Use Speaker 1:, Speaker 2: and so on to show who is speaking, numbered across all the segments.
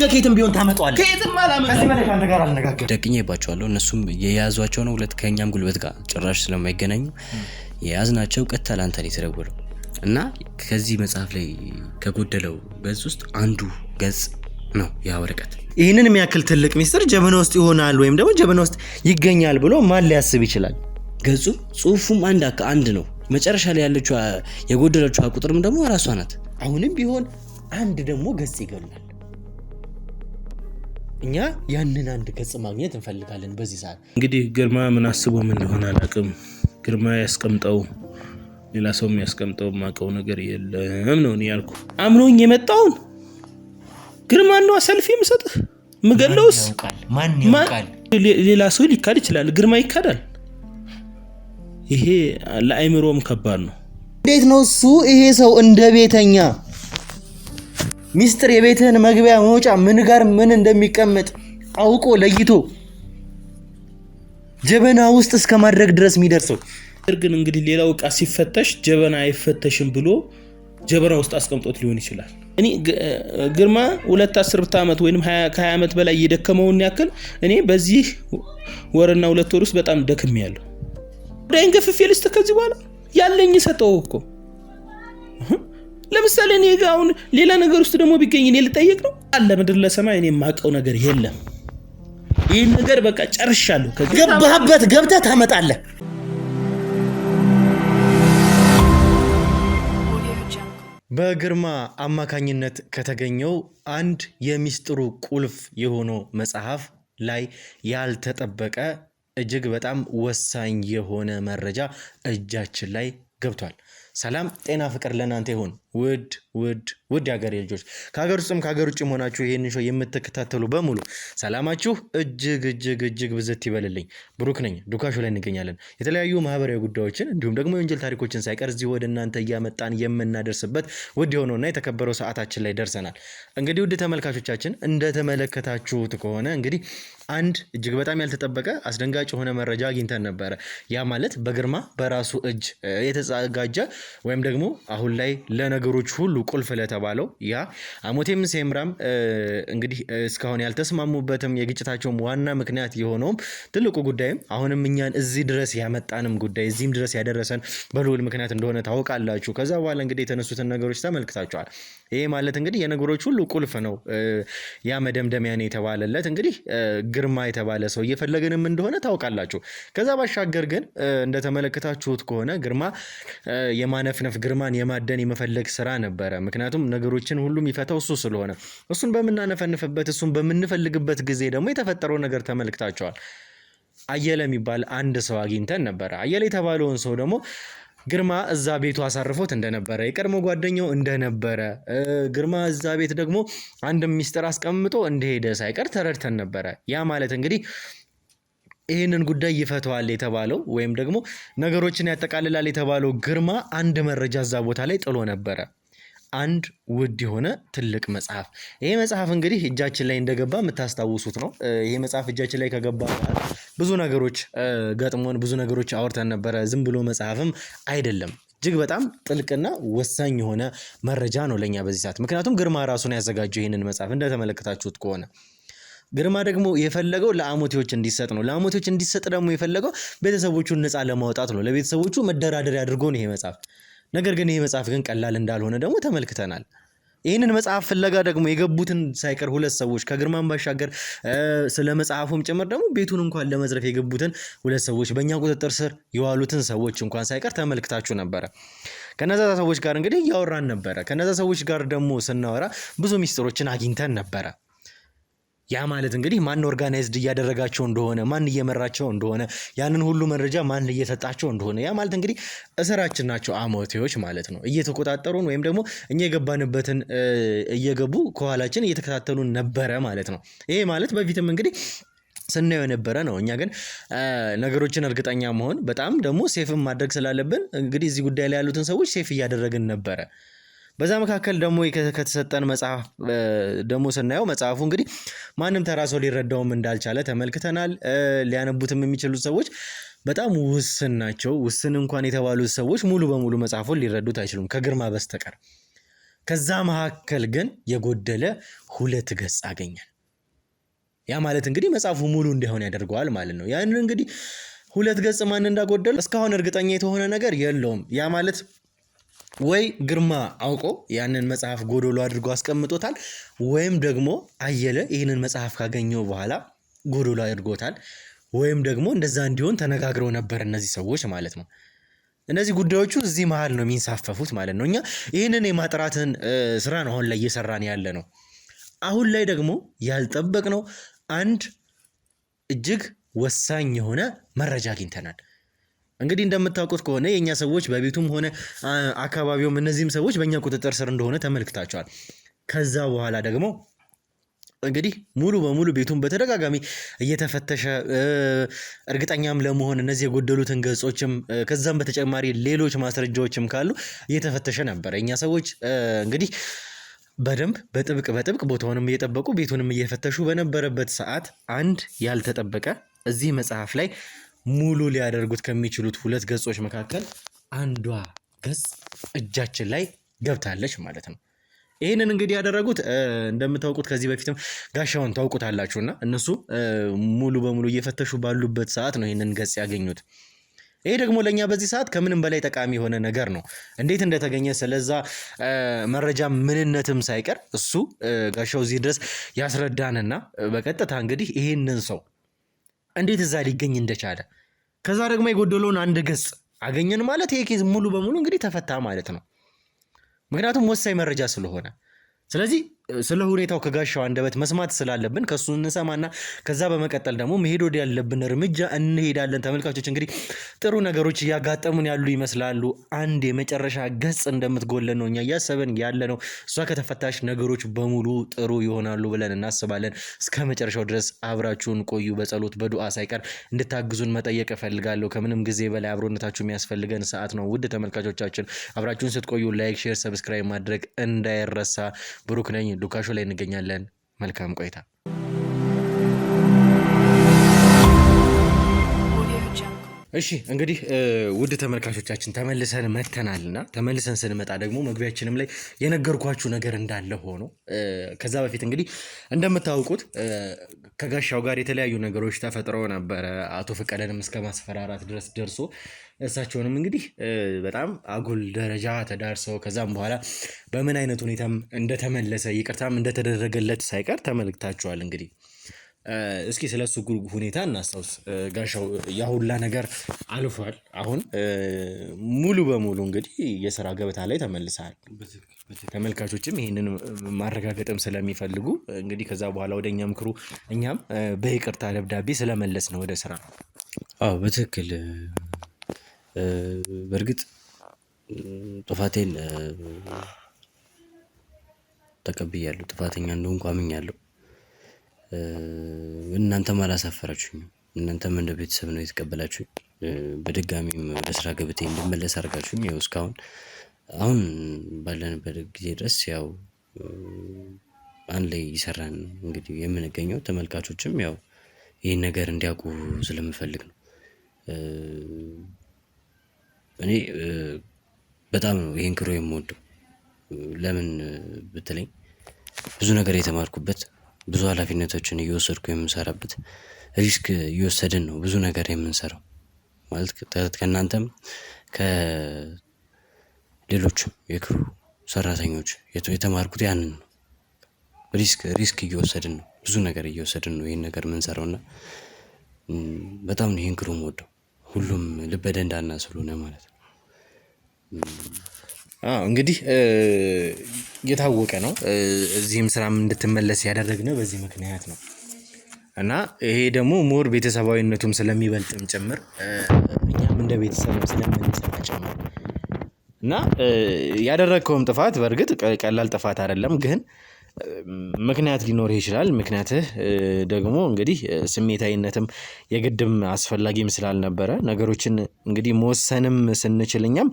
Speaker 1: ነገ ከየትም ቢሆን ታመጣዋለህ።
Speaker 2: ከየትም አላመጣም።
Speaker 1: ከዚህ በላይ ካንተ ጋር አልነጋገርም።
Speaker 3: ደቅኜባቸዋለሁ። እነሱም የያዟቸው ነው ሁለት ከኛም ጉልበት ጋር ጭራሽ ስለማይገናኙ የያዝናቸው ቀጥታ ላንተ ላይ ተደወለው እና ከዚህ መጽሐፍ ላይ ከጎደለው ገጽ ውስጥ አንዱ ገጽ ነው ያ ወረቀት።
Speaker 1: ይህንን የሚያክል ትልቅ ሚስጥር ጀበና ውስጥ ይሆናል ወይም ደግሞ ጀበና ውስጥ ይገኛል ብሎ ማን ሊያስብ ይችላል?
Speaker 3: ገጹ ጽሁፉም አንድ ነው። መጨረሻ ላይ ያለችው የጎደለችው ቁጥርም ደግሞ ራሷ ናት።
Speaker 1: አሁንም ቢሆን አንድ ደግሞ ገጽ ይገላል። እኛ ያንን አንድ ገጽ ማግኘት እንፈልጋለን በዚህ ሰዓት።
Speaker 2: እንግዲህ ግርማ ምን አስቦ ምን እንደሆነ አላውቅም። ግርማ ያስቀምጠው ሌላ ሰው የሚያስቀምጠው ማቀው ነገር የለም ነው ያልኩ። አምኖኝ የመጣውን ግርማ ነው ሰልፍ የምሰጥህ ምገለውስ
Speaker 1: ማን ያውቃል?
Speaker 2: ሌላ ሰው ሊካድ ይችላል፣ ግርማ ይካዳል። ይሄ ለአይምሮም ከባድ ነው።
Speaker 1: እንዴት ነው እሱ ይሄ ሰው እንደ ቤተኛ ሚስጥር የቤትህን መግቢያ መውጫ ምን ጋር ምን እንደሚቀመጥ አውቆ ለይቶ ጀበና ውስጥ እስከ ማድረግ ድረስ የሚደርሰው?
Speaker 2: ግን እንግዲህ ሌላው ዕቃ ሲፈተሽ ጀበና አይፈተሽም ብሎ ጀበና ውስጥ አስቀምጦት ሊሆን ይችላል። እኔ ግርማ 2-10 ዓመት ወይንም 20 ዓመት በላይ እየደከመውን ያክል እኔ በዚህ ወርና 2 ወር ውስጥ በጣም ደክሜያለሁ። ዳይን ገፍፌ ልስጥ ከዚህ በኋላ ያለኝ ሰጠው እኮ። ለምሳሌ እኔ ጋውን ሌላ ነገር ውስጥ ደግሞ ቢገኝ እኔ ልጠይቅ ነው አለ ምድር ለሰማይ እኔ ማቀው ነገር የለም። ይሄን ነገር በቃ ጨርሻለሁ።
Speaker 1: ገባህበት ገብተህ ታመጣለህ። በግርማ አማካኝነት ከተገኘው አንድ የሚስጥሩ ቁልፍ የሆነው መጽሐፍ ላይ ያልተጠበቀ እጅግ በጣም ወሳኝ የሆነ መረጃ እጃችን ላይ ገብቷል። ሰላም ጤና ፍቅር ለናንተ ይሁን ውድ ያገሬ ልጆች ከሀገር ውስጥም ከሀገር ውጭም ሆናችሁ ይሄንን ሾው የምትከታተሉ በሙሉ ሰላማችሁ እጅግ ብዝት ይበልልኝ። ብሩክ ነኝ። ዱካሾ ላይ እንገኛለን። የተለያዩ ማህበራዊ ጉዳዮችን እንዲሁም ደግሞ የወንጀል ታሪኮችን ሳይቀር እዚህ ወደ እናንተ እያመጣን የምናደርስበት ውድ የሆነውና የተከበረው ሰዓታችን ላይ ደርሰናል። እንግዲህ ውድ ተመልካቾቻችን እንደተመለከታችሁት ከሆነ እንግዲህ አንድ እጅግ በጣም ያልተጠበቀ አስደንጋጭ የሆነ መረጃ አግኝተን ነበር። ያ ማለት በግርማ በራሱ እጅ የተዘጋጀ ወይም ደግሞ አሁን ላይ ለነገሮች ሁሉ ቁልፍ ለተባለው ያ አሞቴም ሴምራም እንግዲህ እስካሁን ያልተስማሙበትም የግጭታቸውም ዋና ምክንያት የሆነውም ትልቁ ጉዳይም አሁንም እኛን እዚህ ድረስ ያመጣንም ጉዳይ እዚህም ድረስ ያደረሰን በልዑል ምክንያት እንደሆነ ታውቃላችሁ። ከዛ በኋላ እንግዲህ የተነሱትን ነገሮች ተመልክታችኋል። ይሄ ማለት እንግዲህ የነገሮች ሁሉ ቁልፍ ነው ያ መደምደሚያ ነው የተባለለት እንግዲህ ግርማ የተባለ ሰው እየፈለገንም እንደሆነ ታውቃላችሁ። ከዛ ባሻገር ግን እንደተመለከታችሁት ከሆነ ግርማ የማነፍነፍ ግርማን የማደን የመፈለግ ስራ ነበረ። ምክንያቱም ነገሮችን ሁሉም ይፈታው እሱ ስለሆነ እሱን በመናነፈንፍበት እሱን በመንፈልግበት ጊዜ ደግሞ የተፈጠረው ነገር ተመልክታችኋል። አየለ የሚባል አንድ ሰው አግኝተን ነበረ። አየለ የተባለውን ሰው ደግሞ ግርማ እዛ ቤቱ አሳርፎት እንደነበረ የቀድሞ ጓደኛው እንደነበረ ግርማ እዛ ቤት ደግሞ አንድ ሚስጥር አስቀምጦ እንደሄደ ሳይቀር ተረድተን ነበረ። ያ ማለት እንግዲህ ይህንን ጉዳይ ይፈተዋል የተባለው ወይም ደግሞ ነገሮችን ያጠቃልላል የተባለው ግርማ አንድ መረጃ እዛ ቦታ ላይ ጥሎ ነበረ። አንድ ውድ የሆነ ትልቅ መጽሐፍ። ይሄ መጽሐፍ እንግዲህ እጃችን ላይ እንደገባ የምታስታውሱት ነው። ይሄ መጽሐፍ እጃችን ላይ ከገባ ብዙ ነገሮች ገጥሞን ብዙ ነገሮች አወርተን ነበረ። ዝም ብሎ መጽሐፍም አይደለም። እጅግ በጣም ጥልቅና ወሳኝ የሆነ መረጃ ነው ለኛ በዚህ ሰዓት። ምክንያቱም ግርማ ራሱን ያዘጋጀው ይሄንን መጽሐፍ እንደተመለከታችሁት ከሆነ ግርማ ደግሞ የፈለገው ለአሞቴዎች እንዲሰጥ ነው። ለአሞቴዎች እንዲሰጥ ደግሞ የፈለገው ቤተሰቦቹን ነፃ ለማውጣት ነው። ለቤተሰቦቹ መደራደሪያ አድርጎ ነው ይሄ መጽሐፍ። ነገር ግን ይሄ መጽሐፍ ግን ቀላል እንዳልሆነ ደግሞ ተመልክተናል። ይህንን መጽሐፍ ፍለጋ ደግሞ የገቡትን ሳይቀር ሁለት ሰዎች ከግርማን ባሻገር ስለ መጽሐፉም ጭምር ደግሞ ቤቱን እንኳን ለመዝረፍ የገቡትን ሁለት ሰዎች በእኛ ቁጥጥር ስር የዋሉትን ሰዎች እንኳን ሳይቀር ተመልክታችሁ ነበረ። ከነዛ ሰዎች ጋር እንግዲህ እያወራን ነበረ። ከነዛ ሰዎች ጋር ደግሞ ስናወራ ብዙ ሚስጥሮችን አግኝተን ነበረ። ያ ማለት እንግዲህ ማን ኦርጋናይዝድ እያደረጋቸው እንደሆነ ማን እየመራቸው እንደሆነ ያንን ሁሉ መረጃ ማን እየሰጣቸው እንደሆነ ያ ማለት እንግዲህ እስራችን ናቸው አሞቴዎች ማለት ነው። እየተቆጣጠሩን ወይም ደግሞ እኛ የገባንበትን እየገቡ ከኋላችን እየተከታተሉን ነበረ ማለት ነው። ይሄ ማለት በፊትም እንግዲህ ስናየው የነበረ ነው። እኛ ግን ነገሮችን እርግጠኛ መሆን በጣም ደግሞ ሴፍም ማድረግ ስላለብን እንግዲህ እዚህ ጉዳይ ላይ ያሉትን ሰዎች ሴፍ እያደረግን ነበረ። በዛ መካከል ደግሞ ከተሰጠን መጽሐፍ ደግሞ ስናየው መጽሐፉ እንግዲህ ማንም ተራ ሰው ሊረዳውም እንዳልቻለ ተመልክተናል። ሊያነቡትም የሚችሉት ሰዎች በጣም ውስን ናቸው። ውስን እንኳን የተባሉት ሰዎች ሙሉ በሙሉ መጽሐፉን ሊረዱት አይችሉም ከግርማ በስተቀር። ከዛ መካከል ግን የጎደለ 2 ገጽ አገኘን። ያ ማለት እንግዲህ መጽሐፉ ሙሉ እንዲሆን ያደርገዋል ማለት ነው። ያንን እንግዲህ 2 ገጽ ማን እንዳጎደለ እስካሁን እርግጠኛ የተሆነ ነገር የለውም። ያ ማለት ወይ ግርማ አውቆ ያንን መጽሐፍ ጎዶሎ አድርጎ አስቀምጦታል፣ ወይም ደግሞ አየለ ይህንን መጽሐፍ ካገኘው በኋላ ጎዶሎ አድርጎታል፣ ወይም ደግሞ እንደዛ እንዲሆን ተነጋግረው ነበር እነዚህ ሰዎች ማለት ነው። እነዚህ ጉዳዮቹ እዚህ መሃል ነው የሚንሳፈፉት ማለት ነው። እኛ ይህንን የማጥራትን ስራ ነው አሁን ላይ እየሰራን ያለ ነው። አሁን ላይ ደግሞ ያልጠበቅነው አንድ እጅግ ወሳኝ የሆነ መረጃ አግኝተናል። እንግዲህ እንደምታውቁት ከሆነ የኛ ሰዎች በቤቱም ሆነ አካባቢውም እነዚህም ሰዎች በእኛ ቁጥጥር ስር እንደሆነ ተመልክታቸዋል። ከዛ በኋላ ደግሞ እንግዲህ ሙሉ በሙሉ ቤቱን በተደጋጋሚ እየተፈተሸ እርግጠኛም ለመሆን እነዚህ የጎደሉትን ገጾችም ከዛም በተጨማሪ ሌሎች ማስረጃዎችም ካሉ እየተፈተሸ ነበር። የኛ ሰዎች እንግዲህ በደንብ በጥብቅ ቦታውንም እየጠበቁ ቤቱንም እየፈተሹ በነበረበት ሰዓት አንድ ያልተጠበቀ እዚህ መጽሐፍ ላይ ሙሉ ሊያደርጉት ከሚችሉት 2 ገጾች መካከል አንዷ ገጽ እጃችን ላይ ገብታለች ማለት ነው። ይህንን እንግዲህ ያደረጉት እንደምታውቁት ከዚህ በፊትም ጋሻውን ታውቁታላችሁና እነሱ ሙሉ በሙሉ እየፈተሹ ባሉበት ሰዓት ነው ይህንን ገጽ ያገኙት። ይሄ ደግሞ ለኛ በዚህ ሰዓት ከምንም በላይ ጠቃሚ የሆነ ነገር ነው። እንዴት እንደተገኘ ስለዛ መረጃ ምንነትም ሳይቀር እሱ ጋሻው እዚህ ድረስ ያስረዳንና በቀጥታ እንግዲህ ይሄንን ሰው እንዴት እዛ ሊገኝ እንደቻለ ከዛ ደግሞ የጎደለውን 1 ገጽ አገኘን ማለት ይሄ ኬዝ ሙሉ በሙሉ እንግዲህ ተፈታ ማለት ነው። ምክንያቱም ወሳኝ መረጃ ስለሆነ። ስለዚህ ስለ ሁኔታው ከጋሻው አንደበት መስማት ስላለብን ከሱ እንሰማና ከዛ በመቀጠል ደግሞ መሄድ ወደ ያለብን እርምጃ እንሄዳለን። ተመልካቾች እንግዲህ ጥሩ ነገሮች እያጋጠሙን ያሉ ይመስላሉ። አንድ የመጨረሻ ገጽ እንደምትጎለን ነው እኛ እያሰብን ያለ ነው። እሷ ከተፈታሽ ነገሮች በሙሉ ጥሩ ይሆናሉ ብለን እናስባለን። እስከ መጨረሻው ድረስ አብራችሁን ቆዩ። በጸሎት በዱዓ ሳይቀር እንድታግዙን መጠየቅ እፈልጋለሁ። ከምንም ጊዜ በላይ አብሮነታችሁ የሚያስፈልገን ሰዓት ነው። ውድ ተመልካቾቻችን አብራችሁን ስትቆዩ ላይክ፣ ሼር፣ ሰብስክራይብ ማድረግ እንዳይረሳ። ብሩክ ነኝ። ሉካሾ ላይ እንገኛለን። መልካም ቆይታ። እሺ እንግዲህ ውድ ተመልካቾቻችን ተመልሰን መተናልና ተመልሰን ስንመጣ ደግሞ መግቢያችንም ላይ የነገርኳችሁ ነገር እንዳለ ሆኖ ከዛ በፊት እንግዲህ እንደምታውቁት ከጋሻው ጋር የተለያዩ ነገሮች ተፈጥረው ነበረ። አቶ ፈቀደንም እስከ ማስፈራራት ድረስ ደርሶ እሳቸውንም እንግዲህ በጣም አጉል ደረጃ ተዳርሰው ከዛም በኋላ በምን አይነት ሁኔታም እንደተመለሰ ይቅርታም እንደተደረገለት ሳይቀር ተመልክታችኋል። እንግዲህ እስኪ ስለሱ ሁኔታ እናስታውስ። ጋሻው ያ ሁላ ነገር አልፏል። አሁን ሙሉ በሙሉ እንግዲህ የስራ ገበታ ላይ ተመልሰሃል። ተመልካቾችም ይህንን ማረጋገጥም ስለሚፈልጉ እንግዲህ ከዛ በኋላ ወደ እኛም ክሩ እኛም በይቅርታ ደብዳቤ ስለመለስ ነው ወደ ስራ።
Speaker 3: አዎ በትክክል በእርግጥ ጥፋቴን ተቀብያለሁ። ጥፋተኛ እንደሆንኩ አምኛለሁ። እናንተም አላሳፈራችሁኝም። እናንተም እንደ ቤተሰብ ነው የተቀበላችሁኝ። በድጋሚም ወደ ስራ ገበቴ እንድመለስ አድርጋችሁኝ ያው እስካሁን አሁን ባለንበት ጊዜ ድረስ ያው አንድ ላይ እየሰራን እንግዲህ የምንገኘው። ተመልካቾችም ያው ይህን ነገር እንዲያውቁ ስለምፈልግ ነው። እኔ በጣም ነው ይህን ክሩ የምወደው። ለምን ብትለኝ ብዙ ነገር የተማርኩበት፣ ብዙ ኃላፊነቶችን እየወሰድኩ የምሰራበት፣ ሪስክ እየወሰድን ነው ብዙ ነገር የምንሰራው። ማለት ከእናንተም ከሌሎችም የክሩ ሰራተኞች የተማርኩት ያንን ነው። ሪስክ እየወሰድን ነው፣ ብዙ ነገር እየወሰድን ነው ይህን ነገር የምንሰራውና በጣም ነው ይህን ክሩ የምወደው። ሁሉም ልበ ደንዳና ስለሆነ ማለት ነው።
Speaker 1: እንግዲህ የታወቀ ነው። እዚህም ስራም እንድትመለስ ያደረግነው በዚህ ምክንያት ነው እና ይሄ ደግሞ ሞር ቤተሰባዊነቱም ስለሚበልጥም ጭምር እኛም እንደ ቤተሰብም ስለምንሰራ ጭምር እና ያደረግከውም ጥፋት በእርግጥ ቀላል ጥፋት አይደለም፣ ግን ምክንያት ሊኖርህ ይችላል። ምክንያትህ ደግሞ እንግዲህ ስሜታዊነትም የግድም አስፈላጊም ስላልነበረ ነገሮችን እንግዲህ መወሰንም ስንችል እኛም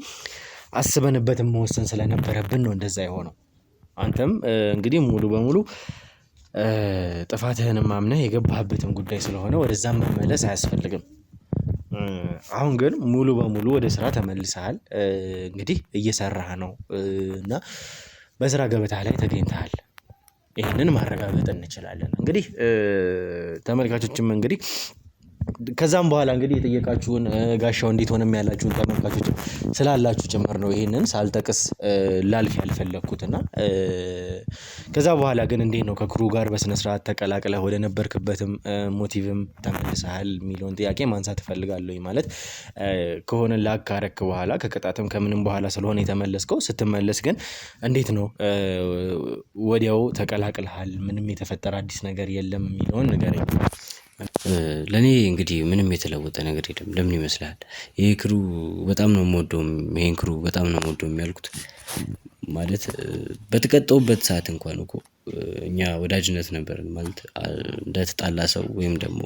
Speaker 1: አስበንበትም መወሰን ስለነበረብን ነው እንደዛ የሆነው። አንተም እንግዲህ ሙሉ በሙሉ ጥፋትህንም አምነህ የገባህበትም ጉዳይ ስለሆነ ወደዛም መመለስ አያስፈልግም። አሁን ግን ሙሉ በሙሉ ወደ ስራ ተመልሰሃል። እንግዲህ እየሰራህ ነው እና በስራ ገበታ ላይ ተገኝተሃል። ይህንን ማረጋገጥ እንችላለን። እንግዲህ ተመልካቾችም እንግዲህ ከዛም በኋላ እንግዲህ የጠየቃችሁን ጋሻው እንዴት ሆነም ያላችሁን ተመልካቾች ስላላችሁ ጭምር ነው ይሄንን ሳልጠቅስ ላልፍ ያልፈለኩት እና ከዛ በኋላ ግን እንዴት ነው ከክሩ ጋር በስነ ስርዓት ተቀላቅለህ ወደ ነበርክበትም ሞቲቭም ተመልሰሃል የሚለውን ጥያቄ ማንሳት እፈልጋለሁ። ማለት ከሆነ ላክ ካረክ በኋላ ከቅጣትም ከምንም በኋላ ስለሆነ የተመለስከው ስትመለስ ግን እንዴት ነው ወዲያው ተቀላቅለሃል? ምንም የተፈጠረ አዲስ ነገር የለም የሚለውን ንገረኝ።
Speaker 3: ለኔ እንግዲህ ምንም የተለወጠ ነገር የለም። ለምን ይመስላል? ይሄ ክሩ በጣም ነው የምወደው፣ ይሄን ክሩ በጣም ነው የምወደው ያልኩት ማለት በተቀጣውበት ሰዓት እንኳን እኮ እኛ ወዳጅነት ነበር ማለት እንደተጣላ ሰው ወይም ደግሞ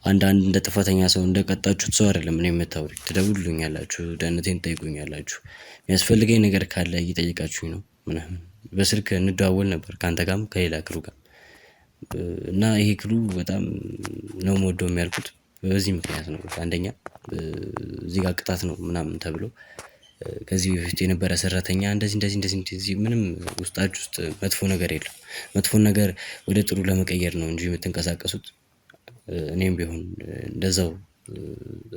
Speaker 3: አንዳንድ እንደ ጥፋተኛ ሰው እንደቀጣችሁት ሰው አይደለም። እኔ የምታወሩኝ ትደውሉልኛላችሁ፣ ደህንነቴን ትጠይቁኛላችሁ፣ የሚያስፈልገኝ ነገር ካለ እየጠየቃችሁኝ ነው ምናምን። በስልክ እንደዋወል ነበር ከአንተ ጋርም ከሌላ ክሩ ጋር እና ይሄ ክሩ በጣም ነው የምወደው ያልኩት በዚህ ምክንያት ነው። አንደኛ እዚህ ጋር ቅጣት ነው ምናምን ተብሎ ከዚህ በፊት የነበረ ሰራተኛ እንደዚህ ምንም ውስጣችሁ ውስጥ መጥፎ ነገር የለም። መጥፎ ነገር ወደ ጥሩ ለመቀየር ነው እንጂ የምትንቀሳቀሱት። እኔም ቢሆን እንደዛው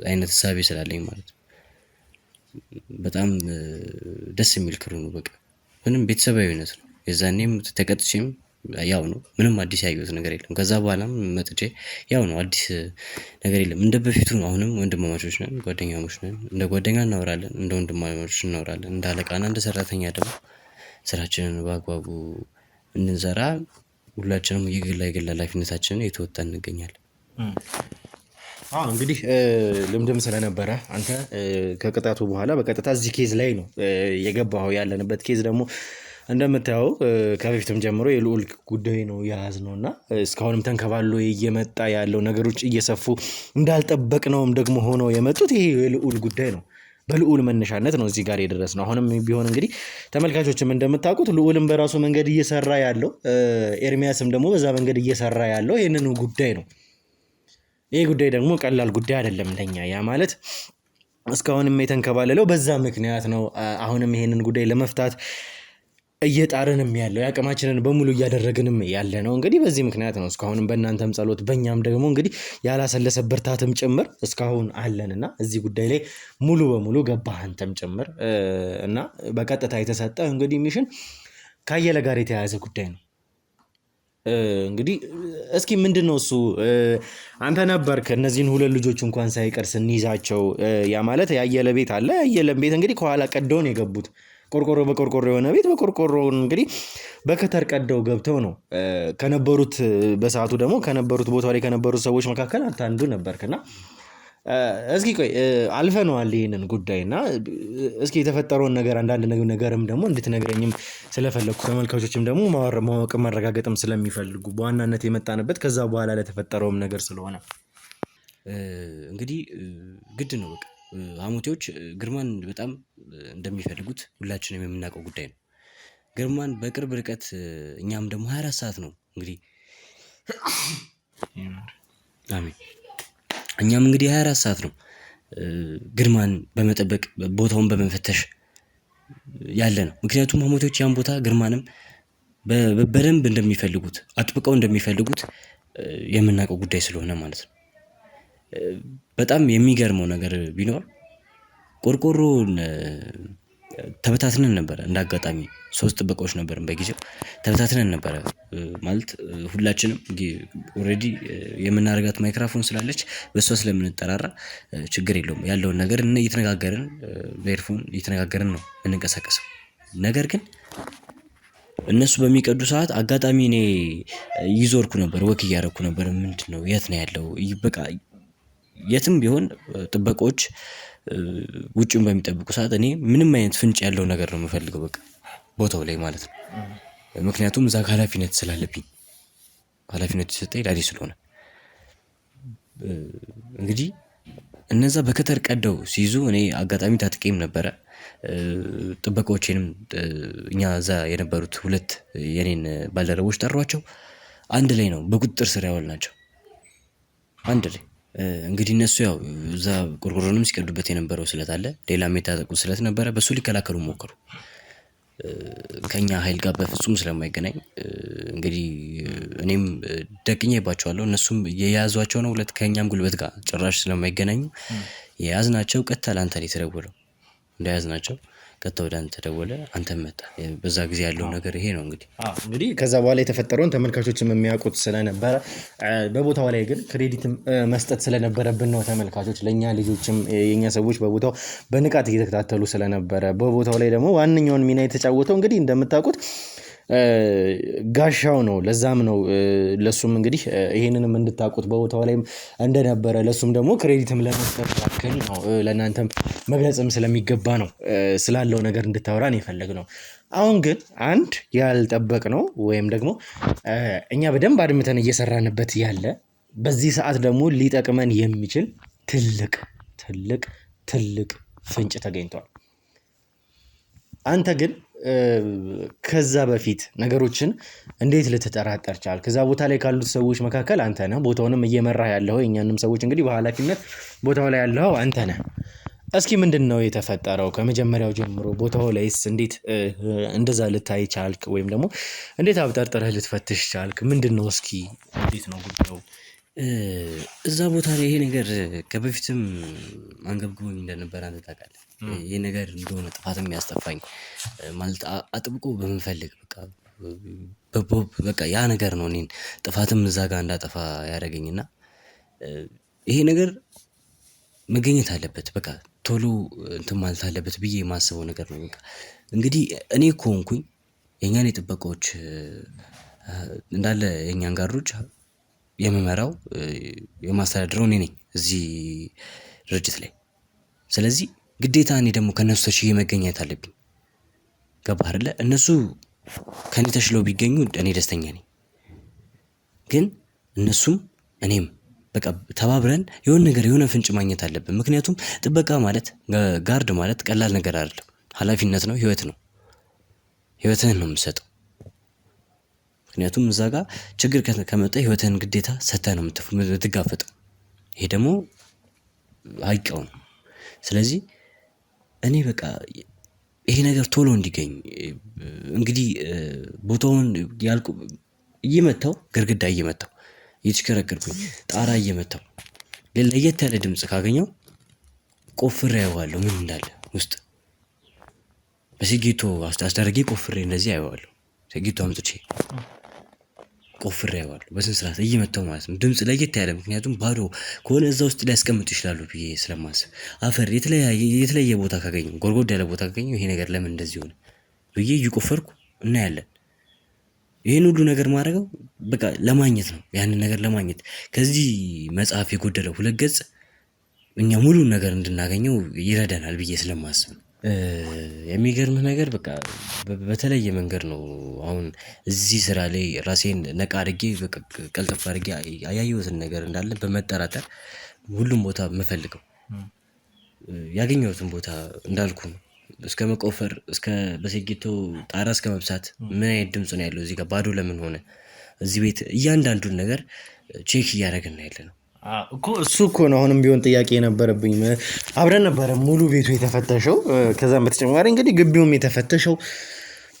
Speaker 3: አይነት እሳቤ ስላለኝ ማለት ነው። በጣም ደስ የሚል ክሩ ነው። በቃ ምንም ቤተሰባዊነት ነው። የዛኔም ተቀጥቼም ያው ነው። ምንም አዲስ ያየሁት ነገር የለም። ከዛ በኋላም መጥቼ ያው ነው፣ አዲስ ነገር የለም። እንደ በፊቱ ነው። አሁንም ወንድማማቾች ነን፣ ጓደኛሞች ነን። እንደ ጓደኛ እናወራለን፣ እንደ ወንድማማቾች እናወራለን። እንደ አለቃና እንደ ሰራተኛ ደግሞ ስራችንን በአግባቡ እንድንሰራ ሁላችንም የግል ኃላፊነታችንን እየተወጣን እንገኛለን።
Speaker 1: እንግዲህ ልምድም ስለነበረ አንተ ከቅጣቱ በኋላ በቀጥታ እዚህ ኬዝ ላይ ነው የገባኸው። ያለንበት ኬዝ ደግሞ እንደምታየው ከበፊትም ጀምሮ የልዑል ጉዳይ ነው የያዝነው እና እስካሁንም ተንከባሎ እየመጣ ያለው ነገሮች እየሰፉ እንዳልጠበቅነውም ደግሞ ሆነው የመጡት ይሄ የልዑል ጉዳይ ነው። በልዑል መነሻነት ነው እዚህ ጋር የደረስነው። አሁንም ቢሆን እንግዲህ ተመልካቾችም እንደምታውቁት ልዑልም በራሱ መንገድ እየሰራ ያለው፣ ኤርሚያስም ደግሞ በዛ መንገድ እየሰራ ያለው ይህንን ጉዳይ ነው። ይህ ጉዳይ ደግሞ ቀላል ጉዳይ አይደለም ለኛ። ያ ማለት እስካሁንም የተንከባለለው በዛ ምክንያት ነው። አሁንም ይሄንን ጉዳይ ለመፍታት እየጣርንም ያለው የአቅማችንን በሙሉ እያደረግንም ያለ ነው። እንግዲህ በዚህ ምክንያት ነው እስካሁንም በእናንተም ጸሎት በእኛም ደግሞ እንግዲህ ያላሰለሰ ብርታትም ጭምር እስካሁን አለንና እዚህ ጉዳይ ላይ ሙሉ በሙሉ ገባህ አንተም ጭምር እና በቀጥታ የተሰጠ እንግዲህ ሚሽን ከአየለ ጋር የተያያዘ ጉዳይ ነው። እንግዲህ እስኪ ምንድን ነው እሱ? አንተ ነበርክ እነዚህን ሁለት ልጆች እንኳን ሳይቀር ስንይዛቸው። ያ ማለት የአየለ ቤት አለ። የአየለን ቤት እንግዲህ ከኋላ ቀደውን የገቡት ቆርቆሮ በቆርቆሮ የሆነ ቤት በቆርቆሮውን እንግዲህ በከተር ቀደው ገብተው ነው ከነበሩት፣ በሰዓቱ ደግሞ ከነበሩት ቦታ ላይ ከነበሩት ሰዎች መካከል አንተ አንዱ ነበርክና እስኪ ቆይ አልፈነዋል ይሄንን ጉዳይና እስኪ የተፈጠረውን ነገር አንዳንድ ነገርም ደግሞ እንድትነግረኝም ስለፈለኩ ተመልካቾችም ደግሞ ማወቅ መረጋገጥም ስለሚፈልጉ በዋናነት የመጣንበት ከዛ በኋላ ለተፈጠረውም ነገር ስለሆነ
Speaker 3: እንግዲህ ግድ ነው። በቃ ሐሞቴዎች ግርማን በጣም እንደሚፈልጉት ሁላችንም የምናውቀው ጉዳይ ነው። ግርማን በቅርብ ርቀት እኛም ደግሞ 24 ሰዓት ነው እንግዲህ አሜን። እኛም እንግዲህ 24 ሰዓት ነው ግርማን በመጠበቅ ቦታውን በመፈተሽ ያለ ነው። ምክንያቱም ሐሞቴዎች ያን ቦታ ግርማንም በደንብ እንደሚፈልጉት አጥብቀው እንደሚፈልጉት የምናውቀው ጉዳይ ስለሆነ ማለት ነው። በጣም የሚገርመው ነገር ቢኖር ቆርቆሮን ተበታትነን ነበረ። እንዳጋጣሚ 3 ጥበቃዎች ነበርን በጊዜው ተበታትነን ነበረ። ማለት ሁላችንም ኦሬዲ የምናደርጋት ማይክራፎን ስላለች በእሷ ስለምንጠራራ ችግር የለውም። ያለውን ነገር እየተነጋገርን በኤርፎን እየተነጋገርን ነው የምንንቀሳቀሰው። ነገር ግን እነሱ በሚቀዱ ሰዓት አጋጣሚ እኔ ይዞርኩ ነበር፣ ወክ እያደረኩ ነበር። ምንድነው የት ነው ያለው? በቃ የትም ቢሆን ጥበቆች ውጭውን በሚጠብቁ ሰዓት እኔ ምንም አይነት ፍንጭ ያለው ነገር ነው የምፈልገው፣ በቃ ቦታው ላይ ማለት ነው። ምክንያቱም እዛ ኃላፊነት ስላለብኝ፣ ኃላፊነት የተሰጠኝ ዳዲ ስለሆነ እንግዲህ እነዛ በከተር ቀደው ሲይዙ እኔ አጋጣሚ ታጥቄም ነበረ። ጥበቃዎቼንም እኛ እዛ የነበሩት 2 የኔን ባልደረቦች ጠሯቸው። አንድ ላይ ነው በቁጥጥር ስር ያዋልናቸው አንድ ላይ። እንግዲህ እነሱ ያው እዛ ቆርቆሮንም ሲቀዱበት የነበረው ስለት አለ፣ ሌላም የታጠቁት ስለት ነበረ። በሱ ሊከላከሉ ሞከሩ። ከኛ ኃይል ጋር በፍጹም ስለማይገናኝ እንግዲህ እኔም ደቅኜባቸዋለሁ። እነሱም የያዟቸው ነው ሁለት ከኛም ጉልበት ጋር ጭራሽ ስለማይገናኙ የያዝናቸው ቀጥታ ላንተ ነው የተደወለው። እንደያዝናቸው ቀጥታ ወደ አንተ ተደወለ፣ አንተም መጣ። በዛ ጊዜ ያለው ነገር ይሄ ነው።
Speaker 1: እንግዲህ ከዛ በኋላ የተፈጠረውን ተመልካቾችም የሚያውቁት ስለነበረ በቦታው ላይ ግን ክሬዲት መስጠት ስለነበረብን ነው። ተመልካቾች ለእኛ ልጆችም የኛ ሰዎች በቦታው በንቃት እየተከታተሉ ስለነበረ በቦታው ላይ ደግሞ ዋነኛውን ሚና የተጫወተው እንግዲህ እንደምታውቁት ጋሻው ነው። ለዛም ነው ለሱም እንግዲህ ይሄንንም እንድታውቁት በቦታው ላይም እንደነበረ ለሱም ደግሞ ክሬዲትም ለመስጠት ያክል ነው። ለእናንተም መግለጽም ስለሚገባ ነው ስላለው ነገር እንድታወራን የፈለግነው። አሁን ግን አንድ ያልጠበቅነው ወይም ደግሞ እኛ በደንብ አድምተን እየሰራንበት ያለ በዚህ ሰዓት ደግሞ ሊጠቅመን የሚችል ትልቅ ትልቅ ትልቅ ፍንጭ ተገኝቷል። አንተ ግን ከዛ በፊት ነገሮችን እንዴት ልትጠራጠር ቻልክ? ከዛ ቦታ ላይ ካሉት ሰዎች መካከል አንተ ነህ። ቦታውንም እየመራህ ያለኸው የእኛንም ሰዎች እንግዲህ በኃላፊነት ቦታው ላይ ያለኸው አንተ ነህ። እስኪ ምንድን ነው የተፈጠረው? ከመጀመሪያው ጀምሮ ቦታው ላይስ እንዴት እንደዛ ልታይ ቻልክ? ወይም ደግሞ እንዴት አብጠርጥረህ ልትፈትሽ ቻልክ? ምንድን ነው እስኪ እንዴት ነው ጉዳዩ?
Speaker 3: እዛ ቦታ ላይ ይሄ ነገር ከበፊትም አንገብግቦኝ እንደነበር አንተ ታውቃለህ። ይሄ ነገር እንደሆነ ጥፋት የሚያስጠፋኝ ማለት አጥብቆ በምንፈልግ በቃ ያ ነገር ነው እኔን ጥፋትም እዛ ጋር እንዳጠፋ ያደረገኝና ይሄ ነገር መገኘት አለበት። በቃ ቶሎ እንትን ማለት አለበት ብዬ የማስበው ነገር ነው። በቃ እንግዲህ እኔ እኮ ሆንኩኝ የኛን የጥበቃዎች እንዳለ የኛን ጋሮች የምመራው የማስተዳድረው እኔ ነኝ እዚህ ድርጅት ላይ። ስለዚህ ግዴታ እኔ ደግሞ ከነሱ ተሽዬ መገኘት አለብኝ። ገባህ አይደለ? እነሱ ከኔ ተሽለው ቢገኙ እኔ ደስተኛ ነኝ። ግን እነሱም እኔም በቃ ተባብረን የሆነ ነገር የሆነ ፍንጭ ማግኘት አለብን። ምክንያቱም ጥበቃ ማለት ጋርድ ማለት ቀላል ነገር አይደለም። ኃላፊነት ነው፣ ህይወት ነው። ህይወትህን ነው የምትሰጠው። ምክንያቱም እዛ ጋር ችግር ከመጣ ህይወትህን ግዴታ ሰጥተህ ነው የምትጋፈጠው። ይሄ ደግሞ አይቀው ነው። ስለዚህ እኔ በቃ ይሄ ነገር ቶሎ እንዲገኝ እንግዲህ ቦታውን ያልኩ እየመታው ግርግዳ እየመታው እየተሽከረከርኩኝ ጣራ እየመታው ለየት ያለ ድምጽ ካገኘው ቆፍሬ አየዋለሁ ምን እንዳለ ውስጥ በሲጊቶ አስደርጌ ቆፍሬ እንደዚህ አየዋለሁ። ሲጊቶ አምጥቼ ቆፍሬ አየዋለሁ በስነ ስርዓት እየመታው ማለት ነው። ድምጽ ለየት ያለ ምክንያቱም ባዶ ከሆነ እዛ ውስጥ ሊያስቀምጡ ይችላሉ ብዬ ስለማስብ አፈር የተለየ ቦታ ካገኘው ጎርጎድ ያለ ቦታ ካገኘው ይሄ ነገር ለምን እንደዚህ ሆነ ብዬ እየቆፈርኩ እናያለን። ይሄን ሁሉ ነገር ማድረገው በቃ ለማግኘት ነው። ያንን ነገር ለማግኘት ከዚህ መጽሐፍ የጎደለው 2 ገጽ እኛ ሙሉ ነገር እንድናገኘው ይረዳናል ብዬ ስለማስብ ነው። የሚገርምህ ነገር በቃ በተለየ መንገድ ነው አሁን እዚህ ስራ ላይ ራሴን ነቃ አድርጌ በቃ ቀልጠፍ አድርጌ ያየሁትን ነገር እንዳለ በመጠራጠር ሁሉም ቦታ የምፈልገው ያገኘሁትን ቦታ እንዳልኩ ነው። እስከ መቆፈር እስከ በሴጊቶ ጣራ እስከ መብሳት ምን አይነት ድምጽ ነው ያለው እዚህ ጋር ባዶ ለምን ሆነ እዚህ ቤት እያንዳንዱን ነገር ቼክ እያደረግን ነው ያለነው
Speaker 1: እኮ እሱ እኮ ነው አሁንም ቢሆን ጥያቄ የነበረብኝ። አብረን ነበረ ሙሉ ቤቱ የተፈተሸው። ከዛም በተጨማሪ እንግዲህ ግቢውም የተፈተሸው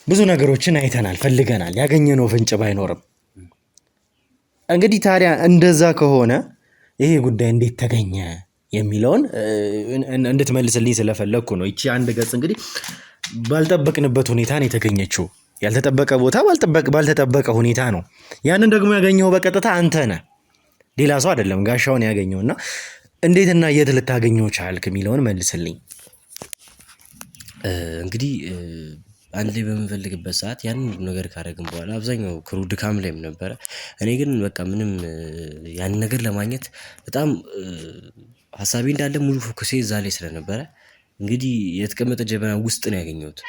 Speaker 1: ብዙ ነገሮችን አይተናል፣ ፈልገናል። ያገኘነው ፍንጭ ባይኖርም እንግዲህ ታዲያ እንደዛ ከሆነ ይሄ ጉዳይ እንዴት ተገኘ የሚለውን እንድትመልስልኝ ስለፈለግኩ ነው። ይቺ 1 ገጽ እንግዲህ ባልጠበቅንበት ሁኔታ ነው የተገኘችው። ያልተጠበቀ ቦታ ባልተጠበቀ ሁኔታ ነው። ያንን ደግሞ ያገኘው በቀጥታ አንተ ነህ፣ ሌላ ሰው አይደለም። ጋሻውን ያገኘውና እንዴትና የት ልታገኘው ቻልክ የሚለውን መልስልኝ።
Speaker 3: እንግዲህ አንድ ላይ በምንፈልግበት ሰዓት ያንን ነገር ካደረግን በኋላ አብዛኛው ክሩ ድካም ላይም ነበረ። እኔ ግን በቃ ምንም ያንን ነገር ለማግኘት በጣም ሀሳቤ እንዳለ ሙሉ ፎከሴ እዛ ላይ ስለነበረ እንግዲህ የተቀመጠ ጀበና ውስጥ ነው ያገኘሁት።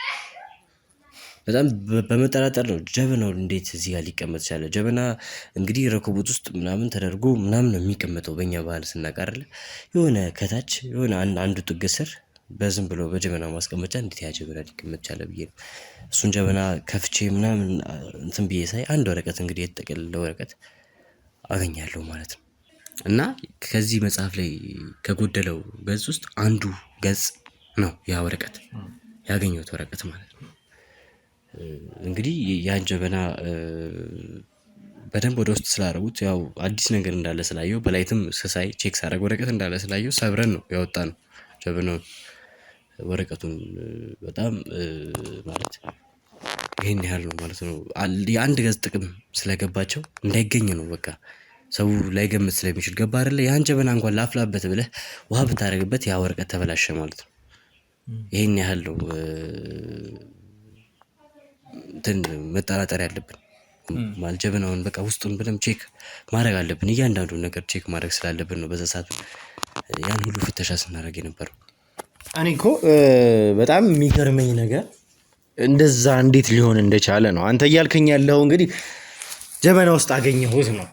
Speaker 3: በጣም በመጠራጠር ነው ጀበናው እንዴት እዚህ ጋር ሊቀመጥ ቻለ? ጀበና እንግዲህ ረኮቦት ውስጥ ምናምን ተደርጎ ምናምን ነው የሚቀመጠው በእኛ ባህል ስናቃርለ የሆነ ከታች የሆነ አንዱ ጥግ ስር በዝም ብሎ በጀበና ማስቀመጫ እንዴት ያ ጀበና ሊቀመጥ ቻለ ብዬ ነው እሱን ጀበና ከፍቼ ምናምን እንትን ብዬ ሳይ አንድ ወረቀት እንግዲህ የተጠቀለለ ወረቀት አገኛለሁ ማለት ነው። እና ከዚህ መጽሐፍ ላይ ከጎደለው ገጽ ውስጥ አንዱ ገጽ ነው ያ ወረቀት ያገኘሁት ወረቀት ማለት ነው። እንግዲህ ያን ጀበና በደንብ ወደ ውስጥ ስላደረጉት ያው አዲስ ነገር እንዳለ ስላየው በላይትም ስሳይ ቼክ ሳደርግ ወረቀት እንዳለ ስላየው ሰብረን ነው ያወጣ ነው ጀበናውን ወረቀቱን በጣም ማለት ይሄን ያህል ነው ማለት ነው። የአንድ ገጽ ጥቅም ስለገባቸው እንዳይገኝ ነው በቃ ሰው ላይገምት ስለሚችል ገባ አይደለ? ያን ጀበና እንኳን ላፍላበት ብለህ ውሃ ብታደርግበት ያ ወረቀት ተበላሸ ማለት ነው። ይሄን ያህል ነው እንትን መጠራጠር ያለብን ማለት ጀበናውን በቃ ውስጡን በደንብ ቼክ ማድረግ አለብን። እያንዳንዱን ነገር ቼክ ማድረግ ስላለብን ነው በዛ ሰዓት ያን ሁሉ ፍተሻ ስናደርግ የነበረው።
Speaker 1: እኔ እኮ በጣም የሚገርመኝ ነገር እንደዛ እንዴት ሊሆን እንደቻለ ነው። አንተ እያልከኝ ያለው እንግዲህ ጀበና ውስጥ አገኘሁት ነው።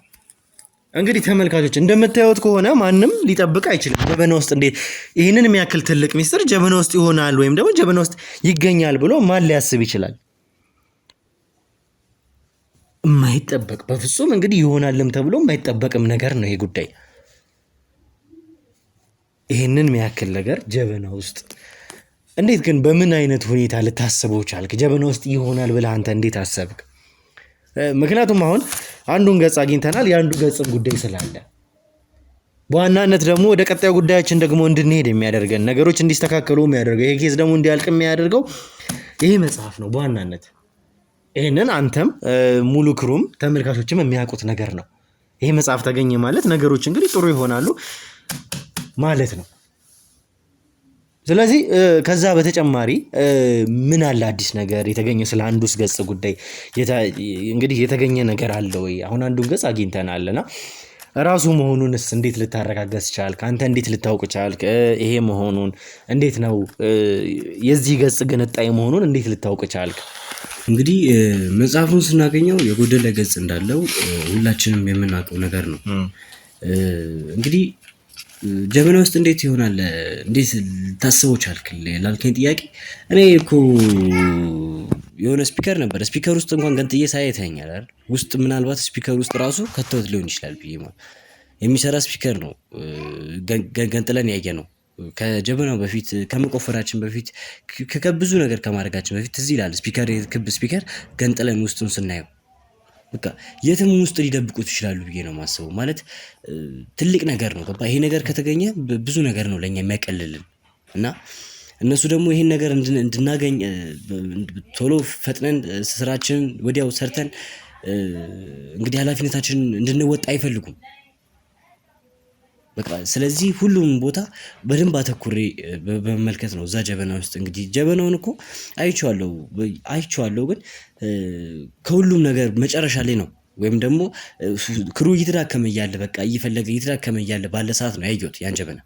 Speaker 1: እንግዲህ ተመልካቾች እንደምታዩት ከሆነ ማንም ሊጠብቅ አይችልም። ጀበና ውስጥ እንዴት ይህንን የሚያክል ትልቅ ሚስጥር ጀበና ውስጥ ይሆናል ወይም ደግሞ ጀበና ውስጥ ይገኛል ብሎ ማን ሊያስብ ይችላል? የማይጠበቅ በፍጹም እንግዲህ ይሆናልም ተብሎ የማይጠበቅም ነገር ነው ይሄ ጉዳይ። ይህንን የሚያክል ነገር ጀበና ውስጥ እንዴት ግን በምን አይነት ሁኔታ ልታስበው ቻልክ? ጀበና ውስጥ ይሆናል ብለህ አንተ እንዴት አሰብክ? ምክንያቱም አሁን አንዱን ገጽ አግኝተናል፣ የአንዱ ገጽን ጉዳይ ስላለ በዋናነት ደግሞ ወደ ቀጣዩ ጉዳያችን ደግሞ እንድንሄድ የሚያደርገን ነገሮች እንዲስተካከሉ የሚያደርገው ይሄ ኬዝ ደግሞ እንዲያልቅ የሚያደርገው ይሄ መጽሐፍ ነው በዋናነት። ይህንን አንተም ሙሉ ክሩም ተመልካቾችም የሚያውቁት ነገር ነው። ይሄ መጽሐፍ ተገኘ ማለት ነገሮች እንግዲህ ጥሩ ይሆናሉ ማለት ነው። ስለዚህ ከዛ በተጨማሪ ምን አለ አዲስ ነገር የተገኘ ስለ አንዱስ ገጽ ጉዳይ እንግዲህ የተገኘ ነገር አለ ወይ? አሁን አንዱን ገጽ አግኝተናልና ራሱ መሆኑንስ እንዴት ልታረጋገጥ ቻልክ? አንተ እንዴት ልታውቅ ቻልክ? ይሄ መሆኑን እንዴት ነው የዚህ ገጽ ገነጣይ መሆኑን እንዴት ልታውቅ ቻልክ?
Speaker 3: እንግዲህ መጽሐፉን ስናገኘው የጎደለ ገጽ እንዳለው ሁላችንም የምናውቀው ነገር ነው። እንግዲህ ጀበና ውስጥ እንዴት ይሆናል እንዴት ልታስበው ቻልክ ላልከኝ ጥያቄ እኔ እኮ የሆነ ስፒከር ነበር ስፒከር ውስጥ እንኳን ገንጥዬ ሳይተኛል አይደል ውስጥ ምናልባት ስፒከር ውስጥ ራሱ ከተውት ሊሆን ይችላል ብዬ ማለት የሚሰራ ስፒከር ነው ገንጥለን ያየ ነው። ከጀበናው በፊት ከመቆፈራችን በፊት ከብዙ ነገር ከማድረጋችን በፊት እዚህ ይላል ስፒከር ክብ ስፒከር ገንጥለን ውስጡን ስናየው በቃ የትም ውስጥ ሊደብቁት ይችላሉ ብዬ ነው የማስበው። ማለት ትልቅ ነገር ነው ገባ። ይሄ ነገር ከተገኘ ብዙ ነገር ነው ለኛ የሚያቀልልን እና እነሱ ደግሞ ይሄን ነገር እንድናገኝ ቶሎ ፈጥነን ስራችንን ወዲያው ሰርተን እንግዲህ ኃላፊነታችንን እንድንወጣ አይፈልጉም በቃ። ስለዚህ ሁሉም ቦታ በደንብ አተኩሬ በመመልከት ነው እዛ ጀበና ውስጥ እንግዲህ ጀበናውን እኮ አይቼዋለሁ ግን ከሁሉም ነገር መጨረሻ ላይ ነው ወይም ደግሞ ክሩ እየተዳከመ እያለ በቃ እየፈለገ እየተዳከመ እያለ ባለ ሰዓት ነው ያየሁት ያን ጀበና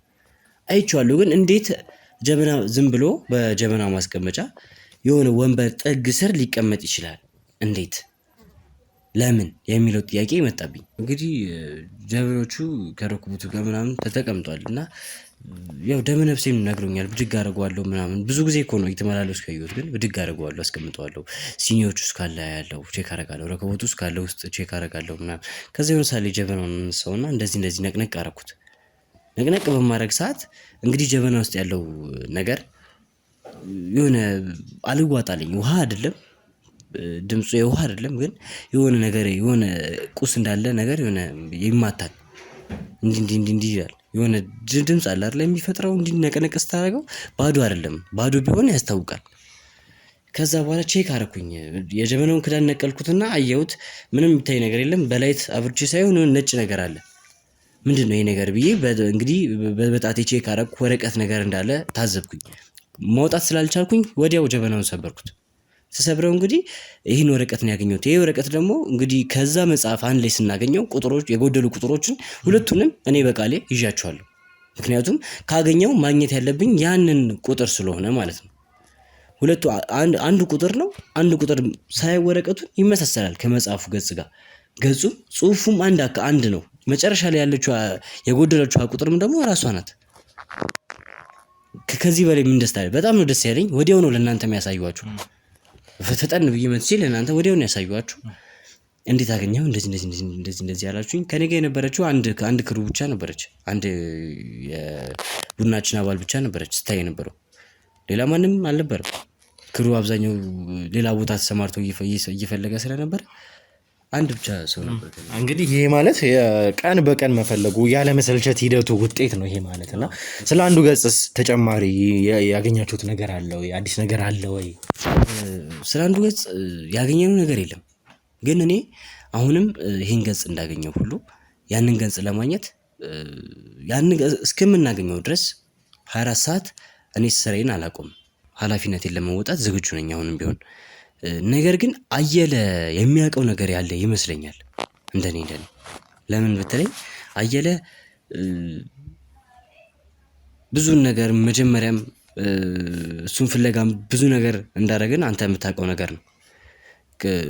Speaker 3: አይቼዋለሁ። ግን እንዴት ጀበና ዝም ብሎ በጀበና ማስቀመጫ የሆነ ወንበር ጥግ ስር ሊቀመጥ ይችላል? እንዴት ለምን የሚለው ጥያቄ መጣብኝ። እንግዲህ ጀበኖቹ ከረኩቡቱ ጋር ምናምን ተቀምጧል እና ያው ደመ ነፍሴም ነግሮኛል ብድግ አደርገዋለሁ ምናምን ብዙ ጊዜ እኮ ነው እየተመላለስኩ ያየሁት ግን ብድግ አደርገዋለሁ አስቀምጠዋለሁ ሲኒዎቹ ውስጥ ካለ ያለው ቼክ አደርጋለሁ ረከቦቱ ውስጥ ካለ ውስጥ ቼክ አደርጋለሁ ምናምን ከዛ የሆነ ሳለ ጀበናውን ሰውና እንደዚህ ነቅነቅ አደረኩት። ነቅነቅ በማድረግ ሰዓት እንግዲህ ጀበና ውስጥ ያለው ነገር የሆነ አልዋጣልኝ ውሃ አይደለም ድምፁ የውሃ አይደለም ግን የሆነ ነገር የሆነ ቁስ እንዳለ ነገር የሆነ ይማታል እንዲህ ይላል የሆነ ድምጽ አለ አይደል የሚፈጥረው እንዲነቀነቅ ስታደርገው ባዶ አይደለም ባዶ ቢሆን ያስታውቃል። ከዛ በኋላ ቼክ አደረኩኝ የጀበናውን ክዳን ነቀልኩትና አየሁት ምንም የሚታይ ነገር የለም በላይት አብርቼ ሳይሆን ነጭ ነገር አለ። ምንድነው ይሄ ነገር ብዬ እንግዲህ በጣቴ ቼክ አደረኩ ወረቀት ነገር እንዳለ ታዘብኩኝ። ማውጣት ስላልቻልኩኝ ወዲያው ጀበናውን ሰበርኩት። ተሰብረው እንግዲህ ይሄን ወረቀት ነው ያገኘሁት። ይሄ ወረቀት ደግሞ እንግዲህ ከዛ መጽሐፍ አንድ ላይ ስናገኘው ቁጥሮች የጎደሉ ቁጥሮችን ሁለቱንም እኔ በቃሌ ይዣቸዋለሁ። ምክንያቱም ካገኘው ማግኘት ያለብኝ ያንን ቁጥር ስለሆነ ማለት ነው። ሁለቱ አንዱ ቁጥር ነው አንዱ ቁጥር ሳይወረቀቱን ይመሳሰላል ከመጽሐፉ ገጽ ጋር ገጹ ጽሁፉም አንድ ነው። መጨረሻ ላይ ያለችው የጎደለችው ቁጥርም ደግሞ ራሷ ናት። ከዚህ በላይ ምን ደስታ አለ? በጣም ነው ደስ ያለኝ። ወዲያው ነው ለእናንተ የሚያሳዩዋችሁ ፈጠን ብዬ መጥቼ ለእናንተ ወዲያው ነው ያሳዩዋችሁ። እንዴት አገኘው እንደዚህ ያላችሁኝ። ከኔ ጋር የነበረችው አንድ ክሩ ብቻ ነበረች። አንድ የቡድናችን አባል ብቻ ነበረች ስታይ የነበረው ሌላ ማንም አልነበረም። ክሩ አብዛኛው ሌላ ቦታ ተሰማርቶ እየፈለገ ስለነበር አንድ ብቻ ሰው ነበር።
Speaker 1: እንግዲህ ይሄ ማለት የቀን በቀን መፈለጉ ያለመሰልቸት ሂደቱ ውጤት ነው ይሄ ማለት እና ስለ አንዱ ገጽስ ተጨማሪ ያገኛችሁት ነገር አለ ወይ? አዲስ ነገር አለ ወይ?
Speaker 3: ስለ አንዱ ገጽ ያገኘነው ነገር የለም። ግን እኔ አሁንም ይሄን ገጽ እንዳገኘው ሁሉ ያንን ገጽ ለማግኘት ያንን ገጽ እስከምናገኘው ድረስ 24 ሰዓት እኔ ስራዬን አላቆም፣ ኃላፊነቴን ለመወጣት ዝግጁ ነኝ አሁንም ቢሆን። ነገር ግን አየለ የሚያውቀው ነገር ያለ ይመስለኛል እንደኔ። ለምን ብትለኝ አየለ ብዙ ነገር መጀመሪያም እሱን ፍለጋም ብዙ ነገር እንዳደረግን አንተ የምታውቀው ነገር ነው።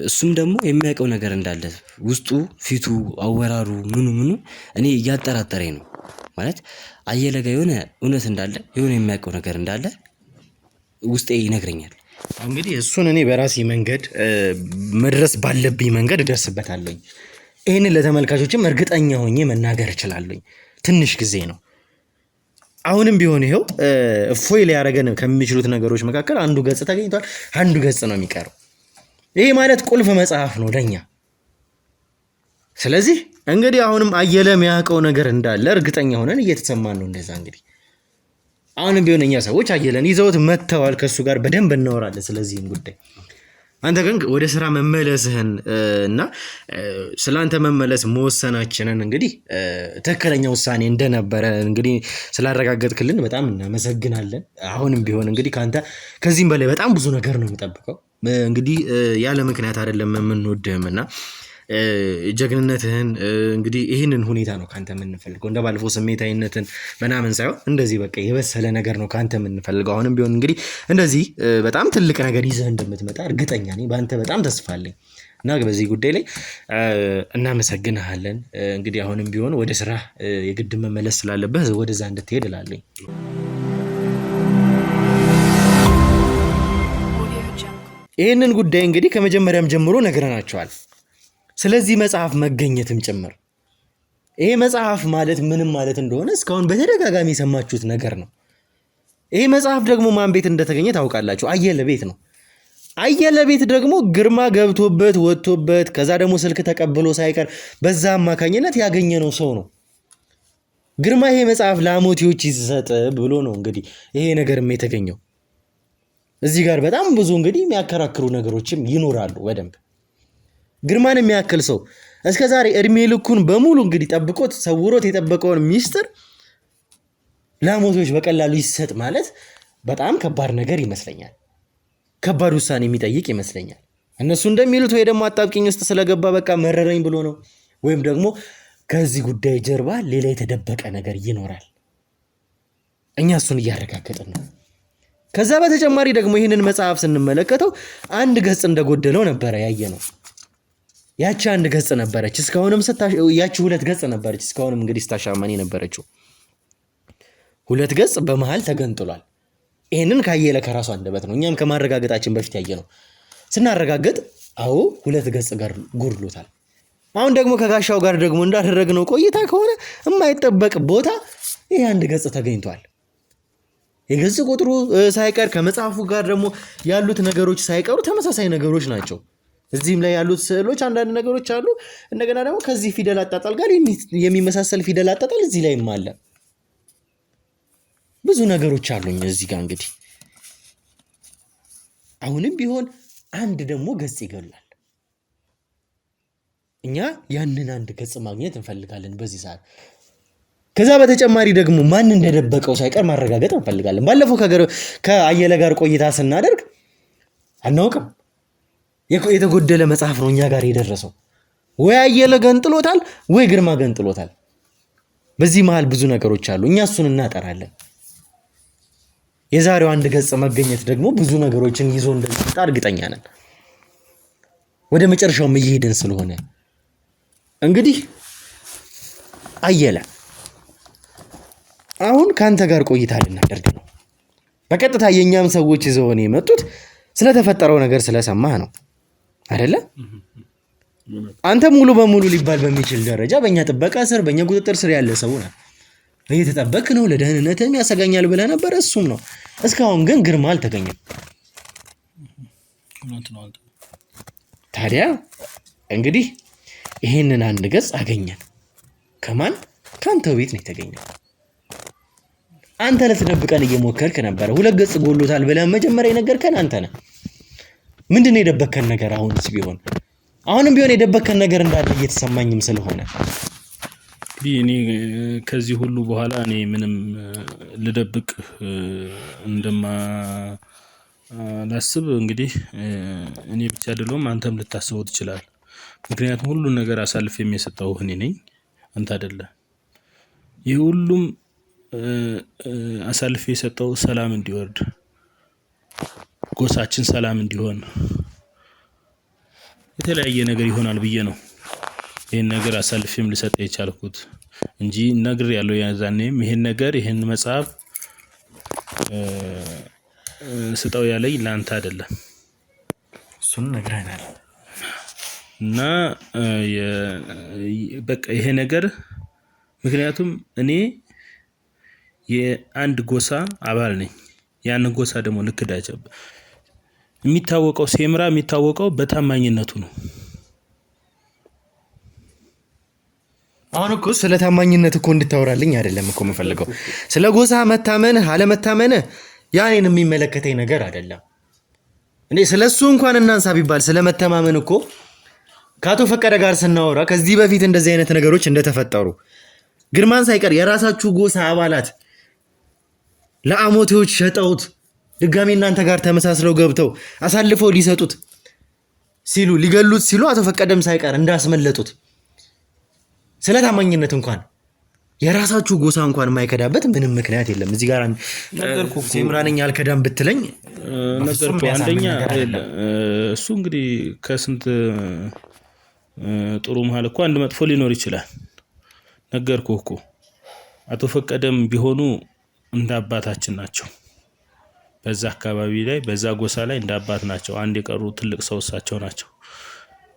Speaker 3: እሱም ደግሞ የሚያውቀው ነገር እንዳለ ውስጡ፣ ፊቱ፣ አወራሩ ምኑ እኔ እያጠራጠረኝ ነው ማለት አየለ ጋር የሆነ እውነት እንዳለ የሆነ የሚያውቀው ነገር እንዳለ ውስጤ ይነግረኛል።
Speaker 1: እንግዲህ እሱን እኔ በራሴ መንገድ መድረስ ባለብኝ መንገድ እደርስበታለሁ። ይህንን ለተመልካቾችም እርግጠኛ ሆኜ መናገር እችላለሁ። ትንሽ ጊዜ ነው። አሁንም ቢሆን ይኸው እፎይ ሊያደርገን ከሚችሉት ነገሮች መካከል አንዱ ገጽ ተገኝቷል። አንዱ ገጽ ነው የሚቀረው። ይሄ ማለት ቁልፍ መጽሐፍ ነው ለኛ። ስለዚህ እንግዲህ አሁንም አየለ የሚያውቀው ነገር እንዳለ እርግጠኛ ሆነን እየተሰማን ነው። እንደዛ እንግዲህ አሁንም ቢሆን እኛ ሰዎች አየለን ይዘውት መጥተዋል። ከሱ ጋር በደንብ እናወራለን ስለዚህም ጉዳይ። አንተ ግን ወደ ስራ መመለስህን እና ስላንተ መመለስ መወሰናችንን እንግዲህ ትክክለኛ ውሳኔ እንደነበረ እንግዲህ ስላረጋገጥክልን በጣም እናመሰግናለን። አሁንም ቢሆን እንግዲህ ካንተ ከዚህም በላይ በጣም ብዙ ነገር ነው የምጠብቀው። እንግዲህ ያለ ምክንያት አይደለም የምንወድህምና ጀግንነትህን እንግዲህ ይህንን ሁኔታ ነው ካንተ የምንፈልገው። እንደባለፈው ስሜታዊነትን ምናምን ሳይሆን እንደዚህ በቃ የበሰለ ነገር ነው ካንተ የምንፈልገው። አሁንም ቢሆን እንግዲህ እንደዚህ በጣም ትልቅ ነገር ይዘህ እንደምትመጣ እርግጠኛ ነኝ። በአንተ በጣም ተስፋ አለኝ እና በዚህ ጉዳይ ላይ እናመሰግንሃለን። እንግዲህ አሁንም ቢሆን ወደ ስራ የግድ መመለስ ስላለብህ ወደዛ እንድትሄድ እላለኝ። ይህንን ጉዳይ እንግዲህ ከመጀመሪያም ጀምሮ ነግረናቸዋል። ስለዚህ መጽሐፍ መገኘትም ጭምር። ይሄ መጽሐፍ ማለት ምንም ማለት እንደሆነ እስካሁን በተደጋጋሚ የሰማችሁት ነገር ነው። ይሄ መጽሐፍ ደግሞ ማን ቤት እንደተገኘ ታውቃላችሁ? አየለ ቤት ነው። አየለ ቤት ደግሞ ግርማ ገብቶበት ወጥቶበት ከዛ ደግሞ ስልክ ተቀብሎ ሳይቀር በዛ አማካኝነት ያገኘነው ሰው ነው። ግርማ ይሄ መጽሐፍ ለአሞቴዎች ይሰጥ ብሎ ነው እንግዲህ ይሄ ነገርም የተገኘው። እዚህ ጋር በጣም ብዙ እንግዲህ የሚያከራክሩ ነገሮችም ይኖራሉ። በደንብ ግርማን የሚያክል ሰው እስከ ዛሬ እድሜ ልኩን በሙሉ እንግዲህ ጠብቆት ሰውሮት የጠበቀውን ሚስጥር ለአሞቴዎች በቀላሉ ይሰጥ ማለት በጣም ከባድ ነገር ይመስለኛል። ከባድ ውሳኔ የሚጠይቅ ይመስለኛል። እነሱ እንደሚሉት ወይ ደግሞ አጣብቂኝ ውስጥ ስለገባ በቃ መረረኝ ብሎ ነው፣ ወይም ደግሞ ከዚህ ጉዳይ ጀርባ ሌላ የተደበቀ ነገር ይኖራል። እኛ እሱን እያረጋገጥን ነው። ከዛ በተጨማሪ ደግሞ ይህንን መጽሐፍ ስንመለከተው አንድ ገጽ እንደጎደለው ነበረ ያየነው። ያቺ አንድ ገጽ ነበረች እስካሁንም ያቺ ሁለት ገጽ ነበረች እስካሁንም እንግዲህ ስታሻማን የነበረችው። ሁለት ገጽ በመሃል ተገንጥሏል። ይህንን ካየለ ከራሱ አንደበት ነው፣ እኛም ከማረጋገጣችን በፊት ያየነው። ስናረጋገጥ አዎ ሁለት ገጽ ጋር ጎድሎታል። አሁን ደግሞ ከጋሻው ጋር ደግሞ እንዳደረግነው ቆይታ ከሆነ የማይጠበቅ ቦታ ይህ አንድ ገጽ ተገኝቷል። የገጽ ቁጥሩ ሳይቀር ከመጽሐፉ ጋር ደግሞ ያሉት ነገሮች ሳይቀሩ ተመሳሳይ ነገሮች ናቸው። እዚህም ላይ ያሉት ስዕሎች አንዳንድ ነገሮች አሉ። እንደገና ደግሞ ከዚህ ፊደል አጣጣል ጋር የሚመሳሰል ፊደል አጣጣል እዚህ ላይም አለ። ብዙ ነገሮች አሉኝ እዚህ ጋር እንግዲህ አሁንም ቢሆን አንድ ደግሞ ገጽ ይገላል። እኛ ያንን አንድ ገጽ ማግኘት እንፈልጋለን በዚህ ሰዓት። ከዛ በተጨማሪ ደግሞ ማን እንደደበቀው ሳይቀር ማረጋገጥ እንፈልጋለን። ባለፈው ከአየለ ጋር ቆይታ ስናደርግ አናውቅም፣ የተጎደለ መጽሐፍ ነው እኛ ጋር የደረሰው። ወይ አየለ ገንጥሎታል ወይ ግርማ ገንጥሎታል። በዚህ መሃል ብዙ ነገሮች አሉ። እኛ እሱን እናጠራለን። የዛሬው አንድ ገጽ መገኘት ደግሞ ብዙ ነገሮችን ይዞ እንደሚመጣ እርግጠኛ ነን። ወደ መጨረሻውም እየሄድን ስለሆነ እንግዲህ አየለ አሁን ካንተ ጋር ቆይታ ልናደርግ ነው። በቀጥታ የኛም ሰዎች ይዘውን የመጡት ስለተፈጠረው ነገር ስለሰማህ ነው አይደለ? አንተ ሙሉ በሙሉ ሊባል በሚችል ደረጃ በእኛ ጥበቃ ስር በእኛ ቁጥጥር ስር ያለ ሰው ነህ። እየተጠበቅ ነው፣ ለደህንነትም ያሰጋኛል ብለህ ነበር። እሱም ነው። እስካሁን ግን ግርማ አልተገኘም። ታዲያ እንግዲህ ይሄንን አንድ ገጽ አገኘን። ከማን? ካንተው ቤት ነው የተገኘው። አንተ ልትደብቀን እየሞከርክ ነበረ። 2 ገጽ ጎሎታል ብለህ መጀመሪያ የነገርከን አንተ ነህ። ምንድነው የደበከን ነገር? አሁንም ቢሆን የደበከን ነገር እንዳለ እየተሰማኝም ስለሆነ
Speaker 2: እኔ ከዚህ ሁሉ በኋላ እኔ ምንም ልደብቅ ላስብ እንግዲህ እኔ ብቻ አይደለም አንተም ልታስበው ትችላለህ። ምክንያቱም ሁሉን ነገር አሳልፌ የሚሰጠው እኔ ነኝ፣ አንተ አይደለም። የሁሉም አሳልፌ የሰጠው ሰላም እንዲወርድ፣ ጎሳችን ሰላም እንዲሆን፣ የተለያየ ነገር ይሆናል ብዬ ነው ይሄን ነገር አሳልፌም ልሰጥ የቻልኩት እንጂ ነግር ያለው ያዛኔም ይሄን መጽሐፍ ስጠው ያለኝ ላንተ አይደለም።
Speaker 1: እሱን ነግረናል
Speaker 2: እና በቃ ይሄ ነገር ምክንያቱም እኔ የአንድ ጎሳ አባል ነኝ። ያን ጎሳ ደግሞ ልክዳቸው የሚታወቀው ሴምራ የሚታወቀው በታማኝነቱ ነው።
Speaker 1: አሁን እኮ ስለ ታማኝነት እኮ እንድታወራልኝ አይደለም እኮ የምፈልገው። ስለ ጎሳ መታመንህ አለመታመንህ ያኔን የሚመለከተኝ ነገር አይደለም። እኔ ስለሱ እንኳን እናንሳ ቢባል ስለመተማመን እኮ ከአቶ ፈቀደ ጋር ስናወራ ከዚህ በፊት እንደዚህ አይነት ነገሮች እንደተፈጠሩ ግርማን ሳይቀር የራሳችሁ ጎሳ አባላት ለአሞቴዎች ሸጠውት ድጋሚ እናንተ ጋር ተመሳስለው ገብተው አሳልፈው ሊሰጡት ሲሉ ሊገሉት ሲሉ አቶ ፈቀደም ሳይቀር እንዳስመለጡት ስለ ታማኝነት እንኳን የራሳችሁ ጎሳ እንኳን የማይከዳበት ምንም ምክንያት የለም። እዚህ ጋር ነገርኩ ሴምራንኛ አልከዳም ብትለኝ
Speaker 2: ነገርኩ። አንደኛ እሱ እንግዲህ ከስንት ጥሩ መሃል እኮ አንድ መጥፎ ሊኖር ይችላል። ነገርኩ እኮ አቶ ፈቀደም ቢሆኑ እንደ አባታችን ናቸው። በዛ አካባቢ ላይ በዛ ጎሳ ላይ እንደ አባት ናቸው። አንድ የቀሩ ትልቅ ሰው እሳቸው ናቸው።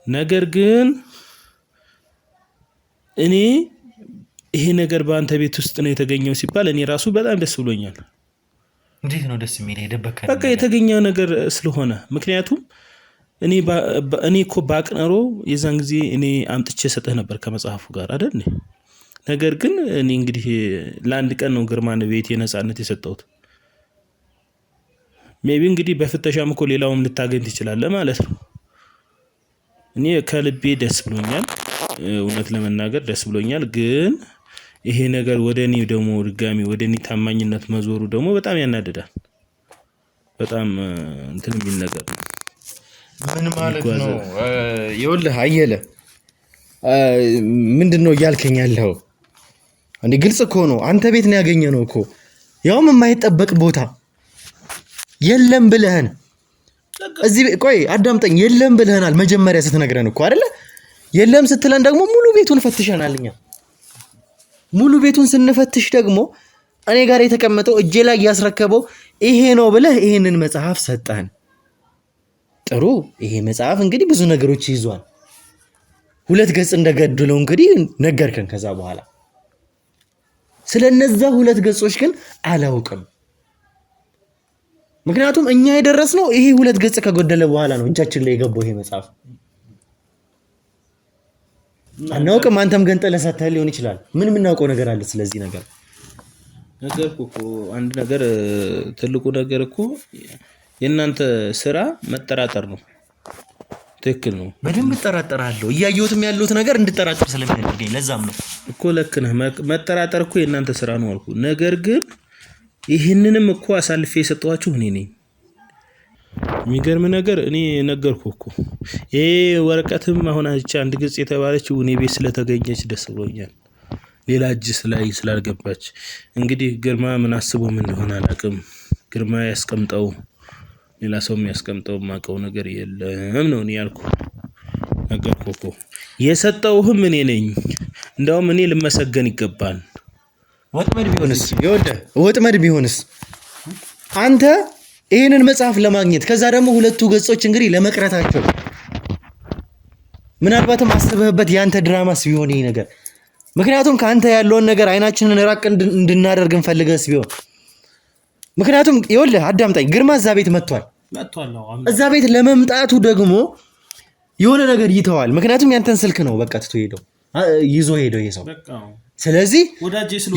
Speaker 2: ነገር ግን እኔ ይሄ ነገር በአንተ ቤት ውስጥ ነው የተገኘው ሲባል እኔ ራሱ በጣም ደስ ብሎኛል።
Speaker 1: እንዴት ነው ደስ የሚል? የደበከኝ
Speaker 2: በቃ የተገኘው ነገር ስለሆነ ምክንያቱም እኔ እኮ ባቅነሮ የዛን ጊዜ እኔ አምጥቼ ሰጠህ ነበር ከመጽሐፉ ጋር አይደል? ነገር ግን እኔ እንግዲህ ለአንድ ቀን ነው ግርማን ቤት የነጻነት የሰጠሁት። ሜቢ እንግዲህ በፍተሻም እኮ ሌላውም ልታገኝ ትችላለህ ማለት ነው። እኔ ከልቤ ደስ ብሎኛል፣ እውነት ለመናገር ደስ ብሎኛል። ግን ይሄ ነገር ወደኔ ደግሞ ድጋሚ ወደኔ ታማኝነት መዞሩ ደግሞ በጣም ያናደዳል። በጣም እንትን የሚል ነገር ነው።
Speaker 1: ምን ማለት ነው? ይኸውልህ አየለ ምንድነው እያልከኝ ያለው? እንዴ ግልጽ እኮ ነው። አንተ ቤት ነው ያገኘነው እኮ ያውም የማይጠበቅ ቦታ የለም ብለህን እዚህ ቆይ አዳምጠኝ። የለም ብለህናል መጀመሪያ ስትነግረን እኮ አይደለ? የለም ስትለን ደግሞ ሙሉ ቤቱን ፈትሸናል። እኛ ሙሉ ቤቱን ስንፈትሽ ደግሞ እኔ ጋር የተቀመጠው እጄ ላይ ያስረከበው ይሄ ነው ብለህ ይሄንን መጽሐፍ ሰጠህን። ጥሩ፣ ይሄ መጽሐፍ እንግዲህ ብዙ ነገሮች ይዟል። 2 ገጽ እንደገደለው እንግዲህ ነገርከን። ከዛ በኋላ ስለነዛ 2 ገጾች ግን አላውቅም። ምክንያቱም እኛ የደረስነው ይሄ 2 ገጽ ከጎደለ በኋላ ነው እጃችን ላይ የገባው ይሄ መጽሐፍ። አናውቅም። አንተም ገንጠለህ ሰተህ ሊሆን ይችላል። ምን የምናውቀው ነገር አለ ስለዚህ ነገር?
Speaker 2: እኮ አንድ ነገር ትልቁ ነገር እኮ የእናንተ ስራ መጠራጠር ነው። ትክክል ነው።
Speaker 1: በደንብ እጠራጠራለሁ። እያየሁትም ያለሁት ነገር እንድጠራጠር ስለሚያደርገኝ ለዛም ነው
Speaker 2: እኮ። ልክ ነህ። መጠራጠር እኮ የእናንተ ስራ ነው አልኩ። ነገር ግን ይህንንም እኮ አሳልፌ የሰጠኋችሁ እኔ ነኝ። የሚገርም ነገር እኔ ነገርኩህ እኮ ይሄ ወረቀትም አሁን አንድ ገጽ የተባለችው እኔ ቤት ስለተገኘች ደስ ብሎኛል። ሌላ እጅ ላይ ስላልገባች እንግዲህ ግርማ ምን አስቦ ምን እንደሆነ አላውቅም። ግርማ ያስቀምጠው ሌላ ሰው የሚያስቀምጠው ማቀው ነገር የለም ነው እኔ ያልኩህ። ነገርኩህ እኮ የሰጠውህም እኔ ነኝ። እንደውም እኔ ልመሰገን ይገባል።
Speaker 1: ወጥመድ ቢሆንስ? ይኸውልህ ወጥመድ ቢሆንስ አንተ ይሄንን መጽሐፍ ለማግኘት ከዛ ደግሞ 2 ገጾች እንግዲህ ለመቅረታቸው ምናልባትም አስበህበት ያንተ ድራማስ ቢሆን ይሄ ነገር ምክንያቱም ካንተ ያለውን ነገር አይናችንን ራቅ እንድናደርግ እንፈልገስ ቢሆን ምክንያቱም ይኸውልህ አዳምጠኝ። ግርማ እዛ ቤት መጥቷል። እዛ ቤት ለመምጣቱ ደግሞ የሆነ ነገር ይተዋል። ምክንያቱም ያንተን ስልክ ነው በቃ ትቶ ይዞ ሄደው ይሄ ሰው። ስለዚህ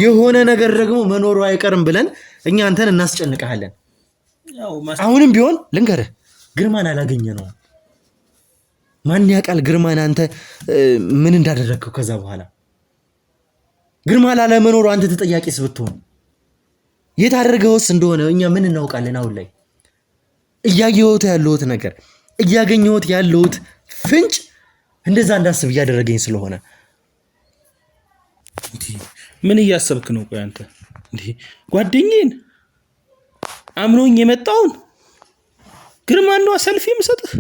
Speaker 1: የሆነ ነገር ደግሞ መኖሩ አይቀርም ብለን እኛ አንተን እናስጨንቀሃለን። አሁንም ቢሆን ልንገርህ ግርማን አላገኘ ነው። ማን ያውቃል ግርማን አንተ ምን እንዳደረግከው ከዛ በኋላ ግርማ ላለመኖሩ አንተ ተጠያቂስ ብትሆን የት አድርገውስ እንደሆነ እኛ ምን እናውቃለን? አሁን ላይ እያየሁት ያለሁት ነገር እያገኘሁት ያለሁት ፍንጭ እንደዛ እንዳስብ እያደረገኝ ስለሆነ
Speaker 2: ምን እያሰብክ ነው? ቆይ አንተ እንዴ ጓደኛዬን አምኖኝ የመጣውን ግርማን ነው ሰልፊ የምሰጥህ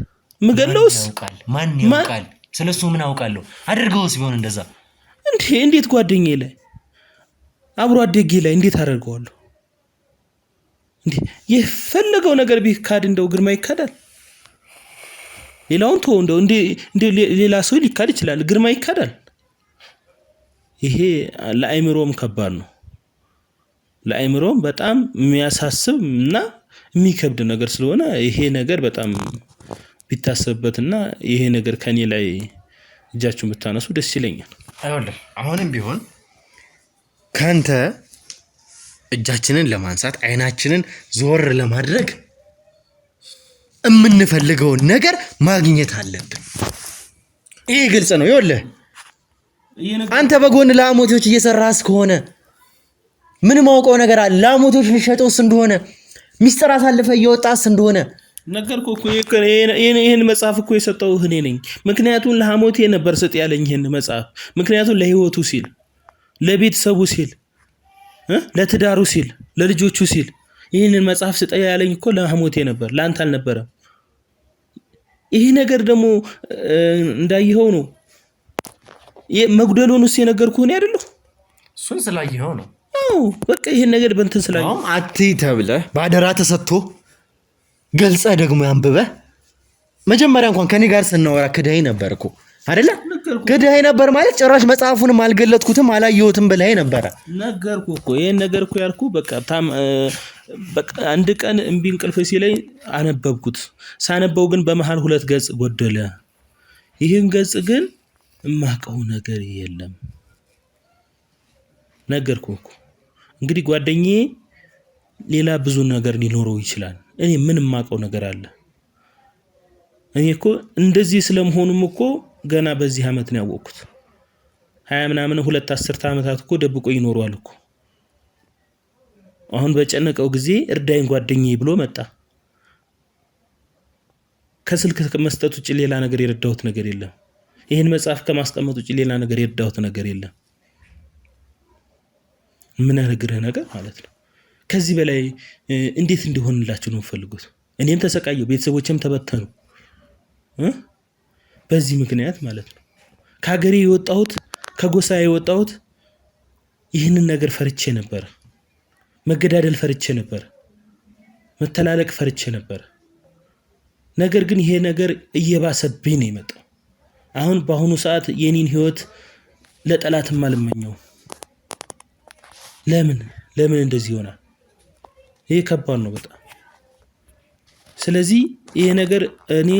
Speaker 2: ምገለውስ?
Speaker 1: ማን ያውቃል? ስለሱ ምን አውቃለሁ? አድርገውስ ቢሆን እንደዛ
Speaker 2: እንዴት ጓደኛዬ ላይ አብሮ አደጌ ላይ እንዴት አደርገዋለሁ? እንዴ የፈለገው ነገር ቢካድ እንደው ግርማ ይካዳል? ሌላውን ተው እንደ ሌላ ሰው ሊካድ ይችላል፣ ግርማ ይካዳል? ይሄ ለአይምሮም ከባድ ነው። ለአይምሮም በጣም የሚያሳስብ እና የሚከብድ ነገር ስለሆነ ይሄ ነገር በጣም ቢታሰብበትና ይሄ ነገር ከኔ ላይ እጃችሁን ብታነሱ ደስ ይለኛል።
Speaker 1: አይወልም አሁንም ቢሆን ካንተ እጃችንን ለማንሳት አይናችንን ዞር ለማድረግ የምንፈልገውን ነገር ማግኘት አለብን። ይሄ ግልጽ ነው። ይኸውልህ አንተ በጎን ላሞቶች እየሰራስ ከሆነ ምን ማውቀው ነገር አለ? ላሞቶች ሊሸጡስ እንደሆነ ሚስጥር አሳልፈ እየወጣስ እንደሆነ
Speaker 2: ነገርኩ እኮ ይሄን መጽሐፍ እኮ የሰጠሁህ እኔ ነኝ። ምክንያቱም ለሐሞቴ ነበር ስጥ ያለኝ ይሄን መጽሐፍ። ምክንያቱም ለህይወቱ ሲል፣ ለቤተሰቡ ሲል፣ ለትዳሩ ሲል፣ ለልጆቹ ሲል ይሄንን መጽሐፍ ስጥ ያለኝ እኮ ለሐሞቴ ነበር፣ ላንተ አልነበረም። ይሄ ነገር ደግሞ እንዳይኸው ነው መጉደሉንስ የነገርኩህ እኔ አይደለሁ?
Speaker 1: እሱን ስላየኸው ነው።
Speaker 2: አዎ በቃ ይሄን ነገር በእንትን ስላየኸው
Speaker 1: አትይ ተብለህ ባደራ ተሰጥቶ ገልጸህ ደግሞ አንብበህ መጀመሪያ እንኳን ከኔ ጋር ስናወራ ክዳይ ነበር እኮ አይደለ? ክዳይ ነበር ማለት ጭራሽ መጽሐፉንም አልገለጥኩትም አላየሁትም ብለህ ነበር።
Speaker 2: ነገርኩ እኮ ይሄን ነገር እኮ ያልኩ በቃ አንድ ቀን እምቢ እንቅልፍ ሲለኝ አነበብኩት። ሳነበው ግን በመሃል 2 ገጽ ጎደለ። ይሄን ገጽ ግን የማውቀው ነገር የለም። ነገርኩ እኮ እንግዲህ ጓደኛዬ ሌላ ብዙ ነገር ሊኖረው ይችላል። እኔ ምን የማውቀው ነገር አለ? እኔ እኮ እንደዚህ ስለመሆኑም እኮ ገና በዚህ አመት ነው ያወቅኩት። 20 ምናምን 2 ዓመታት እኮ ደብቆ ይኖረዋል እኮ። አሁን በጨነቀው ጊዜ እርዳይን ጓደኛዬ ብሎ መጣ። ከስልክ መስጠት ውጭ ሌላ ነገር የረዳሁት ነገር የለም። ይሄን መጽሐፍ ከማስቀመጥ ውጭ ሌላ ነገር የረዳሁት ነገር የለም። ምን አረግረህ ነገር ማለት ነው። ከዚህ በላይ እንዴት እንዲሆንላችሁ ነው የምፈልጉት? እኔም ተሰቃየሁ፣ ቤተሰቦቼም ተበተኑ በዚህ ምክንያት ማለት ነው። ከሀገሬ የወጣሁት ከጎሳ የወጣሁት ይህንን ነገር ፈርቼ ነበር። መገዳደል ፈርቼ ነበር። መተላለቅ ፈርቼ ነበር። ነገር ግን ይሄ ነገር እየባሰብኝ ነው የመጣው። አሁን በአሁኑ ሰዓት የኔን ህይወት ለጠላትም አልመኘው። ለምን እንደዚህ ይሆናል? ይሄ ከባድ ነው በጣም። ስለዚህ ይሄ ነገር እኔ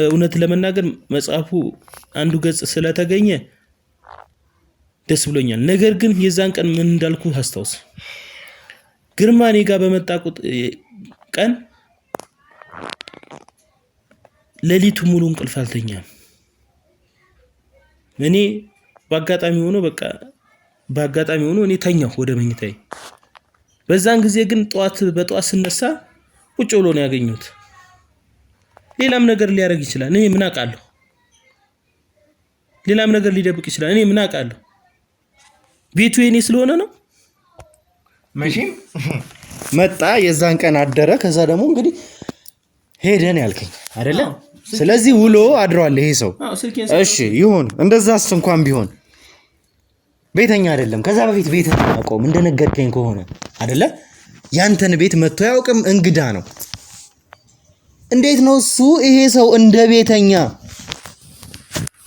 Speaker 2: እውነት ለመናገር መጽሐፉ አንዱ ገጽ ስለተገኘ ደስ ብሎኛል። ነገር ግን የዛን ቀን ምን እንዳልኩ አስታውስ። ግርማ እኔ ጋር በመጣ ቀን ሌሊቱ ሙሉ እንቅልፍ አልተኛም። እኔ በአጋጣሚ ሆኖ እኔ ተኛሁ ወደ መኝታዬ። በዛን ጊዜ ግን በጧት ስነሳ ቁጭ ብሎ ነው ያገኘሁት። ሌላም ነገር ሊያደርግ ይችላል፣ እኔ ምን አውቃለሁ? ሌላም ነገር ሊደብቅ ይችላል፣ እኔ ምን አውቃለሁ? ቤቱ የኔ ስለሆነ ነው።
Speaker 1: መቼም መጣ፣ የዛን ቀን አደረ። ከዛ ደግሞ እንግዲህ ሄደን ያልከኝ አይደለ? ስለዚህ ውሎ አድሯል ይሄ ሰው። እሺ ይሁን፣ እንደዛስ እንኳን ቢሆን ቤተኛ አይደለም። ከዛ በፊት ቤተኛ አቆም እንደነገርከኝ ከሆነ አይደለ? ያንተን ቤት መጥቶ ያውቅም፣ እንግዳ ነው። እንዴት ነው እሱ ይሄ ሰው እንደ ቤተኛ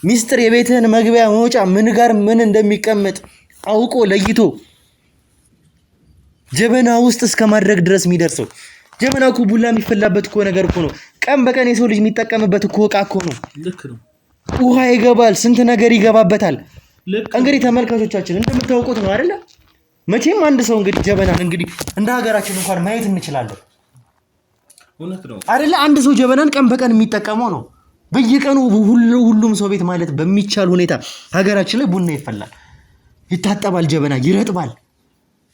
Speaker 1: ሚስጥር የቤትህን መግቢያ መውጫ ምን ጋር ምን እንደሚቀመጥ አውቆ ለይቶ ጀበና ውስጥ እስከ ማድረግ ድረስ የሚደርሰው? ጀበና እኮ ቡላ የሚፈላበት እኮ ነገር እኮ ነው። ቀን በቀን የሰው ልጅ የሚጠቀምበት እኮ እቃ እኮ ነው።
Speaker 2: ልክ ነው።
Speaker 1: ውሃ ይገባል፣ ስንት ነገር ይገባበታል። እንግዲህ ተመልካቾቻችን እንደምታውቁት ነው አይደለ? መቼም አንድ ሰው እንግዲህ ጀበናን እንግዲህ እንደ ሀገራችን እንኳን ማየት እንችላለን።
Speaker 2: እውነት ነው
Speaker 1: አይደለ? አንድ ሰው ጀበናን ቀን በቀን የሚጠቀመው ነው። በየቀኑ ሁሉም ሰው ቤት ማለት በሚቻል ሁኔታ ሀገራችን ላይ ቡና ይፈላል፣ ይታጠባል፣ ጀበና ይረጥባል።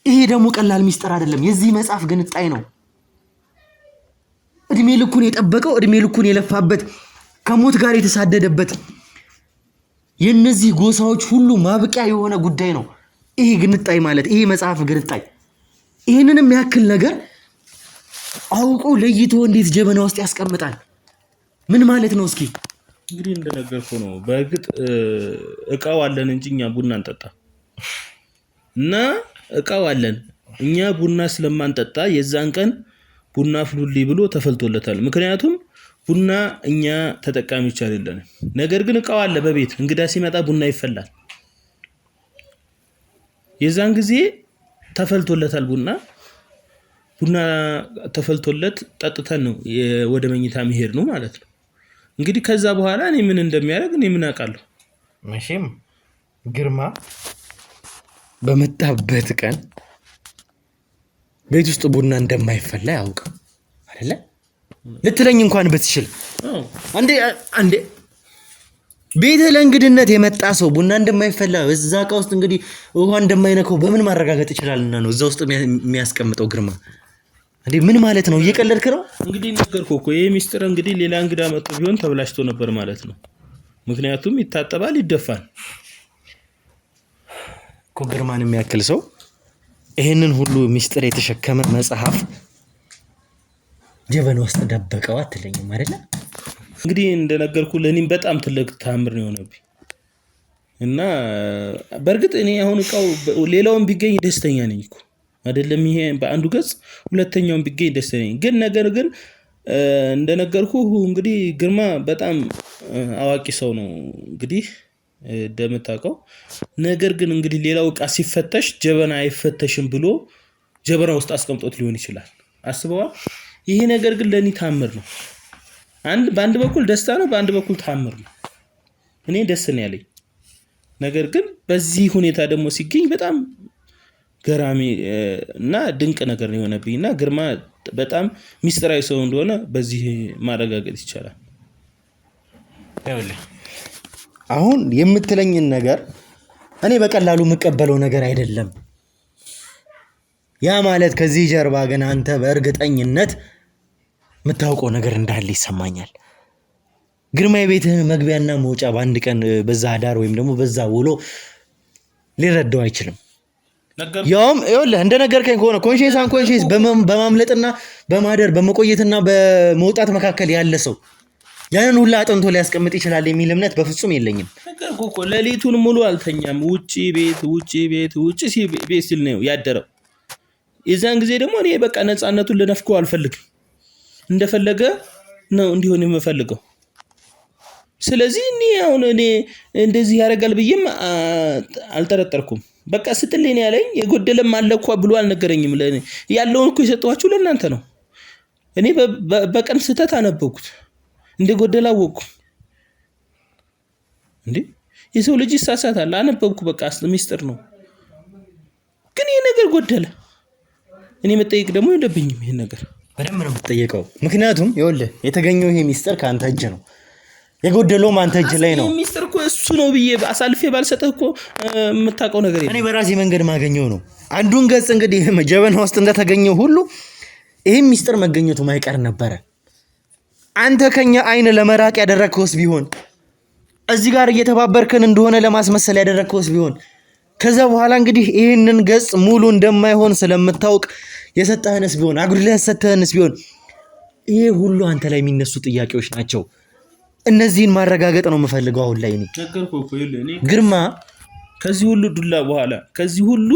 Speaker 1: ይሄ ደግሞ ቀላል ሚስጥር አይደለም። የዚህ መጽሐፍ ግንጣይ ነው። እድሜ ልኩን የጠበቀው እድሜ ልኩን የለፋበት ከሞት ጋር የተሳደደበት የነዚህ ጎሳዎች ሁሉ ማብቂያ የሆነ ጉዳይ ነው ይሄ ግንጣይ ማለት። ይሄ መጽሐፍ ግንጣይ ይሄንንም ያክል ነገር አውቆ ለይቶ እንዴት ጀበና ውስጥ ያስቀምጣል? ምን ማለት ነው? እስኪ
Speaker 2: እንግዲህ እንደነገርኩህ ነው። በእርግጥ እቃው አለን እንጂ እኛ ቡና አንጠጣ እና እቃው አለን እኛ ቡና ስለማንጠጣ የዛን ቀን ቡና ፍሉልኝ ብሎ ተፈልቶለታል። ምክንያቱም ቡና እኛ ተጠቃሚዎች አይደለንም። ነገር ግን እቃው አለ በቤት እንግዳ ሲመጣ ቡና ይፈላል። የዛን ጊዜ ተፈልቶለታል። ቡና ተፈልቶለት ጠጥተን ነው ወደ መኝታ መሄድ ነው ማለት ነው። እንግዲህ ከዛ በኋላ እኔ ምን እንደሚያደርግ እኔ ምን አውቃለሁ?
Speaker 1: መቼም ግርማ በመጣበት ቀን ቤት ውስጥ ቡና እንደማይፈላ ያውቃል አይደለ? ልትለኝ እንኳን ብትችል አንዴ ቤት ለእንግድነት የመጣ ሰው ቡና እንደማይፈላ እዛ እቃ ውስጥ እንግዲህ ውሃ እንደማይነካው በምን ማረጋገጥ ይችላልና ነው እዛ ውስጥ የሚያስቀምጠው? ግርማ እንዴ ምን ማለት ነው? እየቀለድክ ነው?
Speaker 2: እንግዲህ ነገርኩህ እኮ ይሄ ሚስጥር እንግዲህ ሌላ እንግዳ መጥቶ ቢሆን ተብላሽቶ ነበር ማለት ነው። ምክንያቱም ይታጠባል፣ ይደፋል
Speaker 1: እኮ ግርማን የሚያክል ሰው ይሄንን ሁሉ ሚስጥር የተሸከመ መጽሐፍ ጀበና ውስጥ ደበቀው አትለኝም አይደለ?
Speaker 2: እንግዲህ እንደነገርኩህ ለኔም በጣም ትልቅ ታምር ነው የሆነብኝ እና በእርግጥ እኔ አሁን እቃው ሌላውን ቢገኝ ደስተኛ ነኝ እኮ አይደለም። ይሄ በአንዱ ገጽ ሁለተኛውን ቢገኝ ደስተኛ ነኝ። ግን ነገር ግን እንደነገርኩህ እንግዲህ ግርማ በጣም አዋቂ ሰው ነው እንግዲህ እንደምታውቀው። ነገር ግን እንግዲህ ሌላው እቃ ሲፈተሽ ጀበና አይፈተሽም ብሎ ጀበና ውስጥ አስቀምጦት ሊሆን ይችላል። አስበዋል። ይሄ ነገር ግን ለኔ ታምር ነው። በአንድ በኩል ደስታ ነው፣ በአንድ በኩል ታምር ነው። እኔ ደስ ነው ያለኝ። ነገር ግን በዚህ ሁኔታ ደግሞ ሲገኝ በጣም ገራሚ እና ድንቅ ነገር ነው የሆነብኝ እና ግርማ በጣም ሚስጥራዊ ሰው እንደሆነ በዚህ ማረጋገጥ ይቻላል።
Speaker 1: አሁን የምትለኝን ነገር እኔ በቀላሉ የምቀበለው ነገር አይደለም። ያ ማለት ከዚህ ጀርባ ግን አንተ በእርግጠኝነት የምታውቀው ነገር እንዳለ ይሰማኛል። ግርማ የቤትህ መግቢያና መውጫ በአንድ ቀን በዛ ዳር ወይም ደግሞ በዛ ውሎ ሊረዳው አይችልም። ያውም ይኸውልህ እንደነገርከኝ ከሆነ ኮንሽንስ አንኮንሽንስ በማምለጥና በማደር በመቆየትና በመውጣት መካከል ያለ ሰው ያንን ሁላ አጥንቶ ሊያስቀምጥ ይችላል የሚል እምነት በፍጹም የለኝም።
Speaker 2: ነገርኩህ እኮ ሌሊቱን ሙሉ አልተኛም። ውጪ ቤት ሲል ነው ያደረው። የዛን ጊዜ ደግሞ እኔ በቃ ነፃነቱን ልነፍከው አልፈልግም። እንደፈለገ ነው እንዲሆን የምፈልገው። ስለዚህ እኔ እንደዚህ ያደርጋል ብዬም አልጠረጠርኩም። በቃ ስትልኝ ያለኝ የጎደለም አለ እኮ ብሎ አልነገረኝም። ለኔ ያለውን እኮ የሰጠኋችሁ ለእናንተ ነው። እኔ በቀን ስህተት አነበብኩት እንደጎደለ አወቅኩ። እንዴ የሰው ልጅ ይሳሳታል። አነበብኩ በቃ ሚስጥር ነው። ግን ይሄ ነገር ጎደለ። እኔ መጠየቅ ደግሞ የለብኝም። ይሄን ነገር
Speaker 1: በደንብ ነው የምትጠየቀው። ምክንያቱም ይኸውልህ የተገኘው ይሄ ሚስጥር ከአንተ እጅ ነው፣ የጎደለውም አንተ እጅ ላይ ነው።
Speaker 2: ሚስጥር እኮ እሱ ነው ብዬ አሳልፌ ባልሰጠህ እኮ የምታውቀው ነገር የለም።
Speaker 1: እኔ በራሴ መንገድ ማገኘው ነው። አንዱን ገጽ እንግዲህ ጀበና ውስጥ እንደተገኘው ሁሉ ይሄም ሚስጥር መገኘቱ ማይቀር ነበረ። አንተ ከኛ አይን ለመራቅ ያደረግከውስ ቢሆን፣ እዚህ ጋር እየተባበርከን እንደሆነ ለማስመሰል ያደረግከውስ ቢሆን፣ ከዛ በኋላ እንግዲህ ይህንን ገጽ ሙሉ እንደማይሆን ስለምታውቅ የሰጠህንስ ቢሆን፣ አጉድለህ ሰጠህንስ ቢሆን፣ ይሄ ሁሉ አንተ ላይ የሚነሱ ጥያቄዎች ናቸው። እነዚህን ማረጋገጥ ነው የምፈልገው አሁን ላይ። ግርማ
Speaker 2: ከዚህ ሁሉ ዱላ በኋላ ከዚህ ሁሉ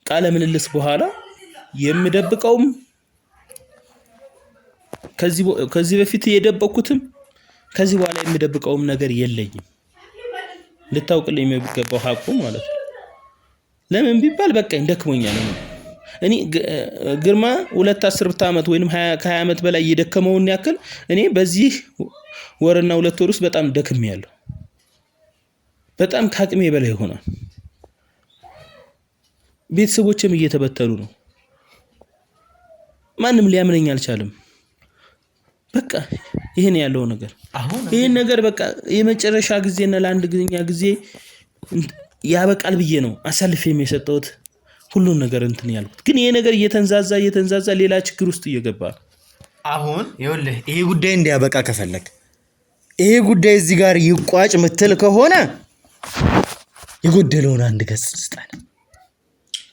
Speaker 2: ቃለ ምልልስ በኋላ የምደብቀውም ከዚህ በፊት የደበኩትም ከዚህ በኋላ የምደብቀውም ነገር የለኝም። ልታውቅልኝ የሚገባው ሀቁ ማለት ነው። ለምን ቢባል በቃኝ፣ ደክሞኛል። እኔ ግርማ 2-10 ዓመት ወይንም 20 ዓመት በላይ የደከመውን ያክል እኔ በዚህ ወርና 2 ወር ውስጥ በጣም ደክሜያለሁ። በጣም ከአቅሜ በላይ ሆኗል። ቤተሰቦችም እየተበተሉ ነው። ማንም ሊያምነኝ አልቻለም። በቃ ይሄን ያለው ነገር ይሄን ነገር በቃ የመጨረሻ ጊዜና ለአንድ ጊዜ ያበቃል ብዬ ነው አሳልፌ የሰጠሁት ሁሉን ነገር እንትን ያልኩት። ግን ይሄ ነገር እየተንዛዛ ሌላ ችግር ውስጥ እየገባ
Speaker 1: አሁን ይኸውልህ ይሄ ጉዳይ እንዲያበቃ ከፈለክ ይሄ ጉዳይ እዚህ ጋር ይቋጭ ምትል ከሆነ የጎደለውን አንድ ገጽ ስጠን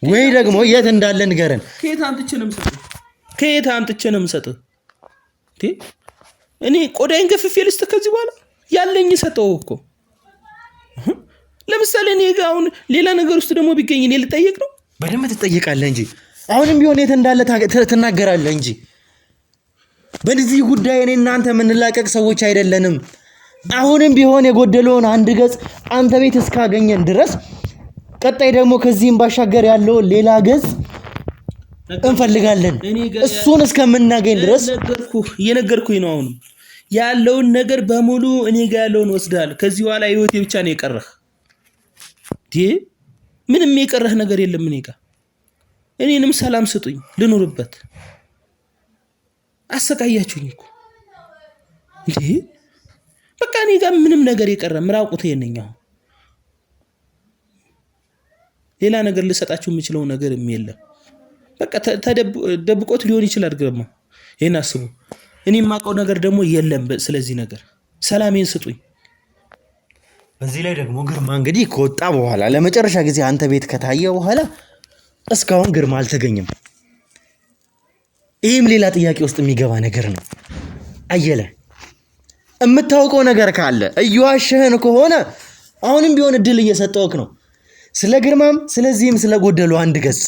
Speaker 1: ወይ ደግሞ የት እንዳለ ንገረን።
Speaker 2: ከየት አምጥቼ ነው የምሰጥህ? እኔ ቆዳዬን ገፍፌ ልስጥ ከዚህ በኋላ ያለኝ ሰጠው እኮ። ለምሳሌ እኔ ጋር አሁን ሌላ ነገር ውስጥ ደግሞ ቢገኝ እኔ ልጠየቅ ነው?
Speaker 1: በደንብ ትጠይቃለህ እንጂ አሁንም ቢሆን የት እንዳለ ትናገራለህ እንጂ። በዚህ ጉዳይ እኔ እናንተ የምንላቀቅ ሰዎች አይደለንም። አሁንም ቢሆን የጎደለውን አንድ ገጽ አንተ ቤት እስካገኘን ድረስ ቀጣይ ደግሞ ከዚህም ባሻገር ያለው ሌላ ገጽ እንፈልጋለን። እሱን እስከምናገኝ ድረስ
Speaker 2: የነገርኩኝ ነው። አሁንም ያለውን ነገር በሙሉ እኔ ጋር ያለውን ወስዳል። ከዚህ በኋላ ህይወቴ ብቻ ነው የቀረህ። ምንም የቀረህ ነገር የለም እኔ ጋር። እኔንም ሰላም ስጡኝ ልኑርበት። አሰቃያችሁኝ እኮ በቃ እኔ ጋር ምንም ነገር የቀረ ምራቁት የነኝ። አሁን ሌላ ነገር ልሰጣችሁ የምችለው ነገር የለም። በቃ ደብቆት ሊሆን ይችላል ግርማ። ይሄን አስቡ። እኔ የማውቀው ነገር ደግሞ የለም። ስለዚህ ነገር ሰላሜን ስጡኝ።
Speaker 1: በዚህ ላይ ደግሞ ግርማ እንግዲህ ከወጣ በኋላ ለመጨረሻ ጊዜ አንተ ቤት ከታየ በኋላ እስካሁን ግርማ አልተገኘም። ይህም ሌላ ጥያቄ ውስጥ የሚገባ ነገር ነው። አየለ የምታውቀው ነገር ካለ እየዋሸህን ከሆነ አሁንም ቢሆን እድል እየሰጠውክ ነው። ስለ ግርማም ስለዚህም ስለጎደሉ አንድ ገጽ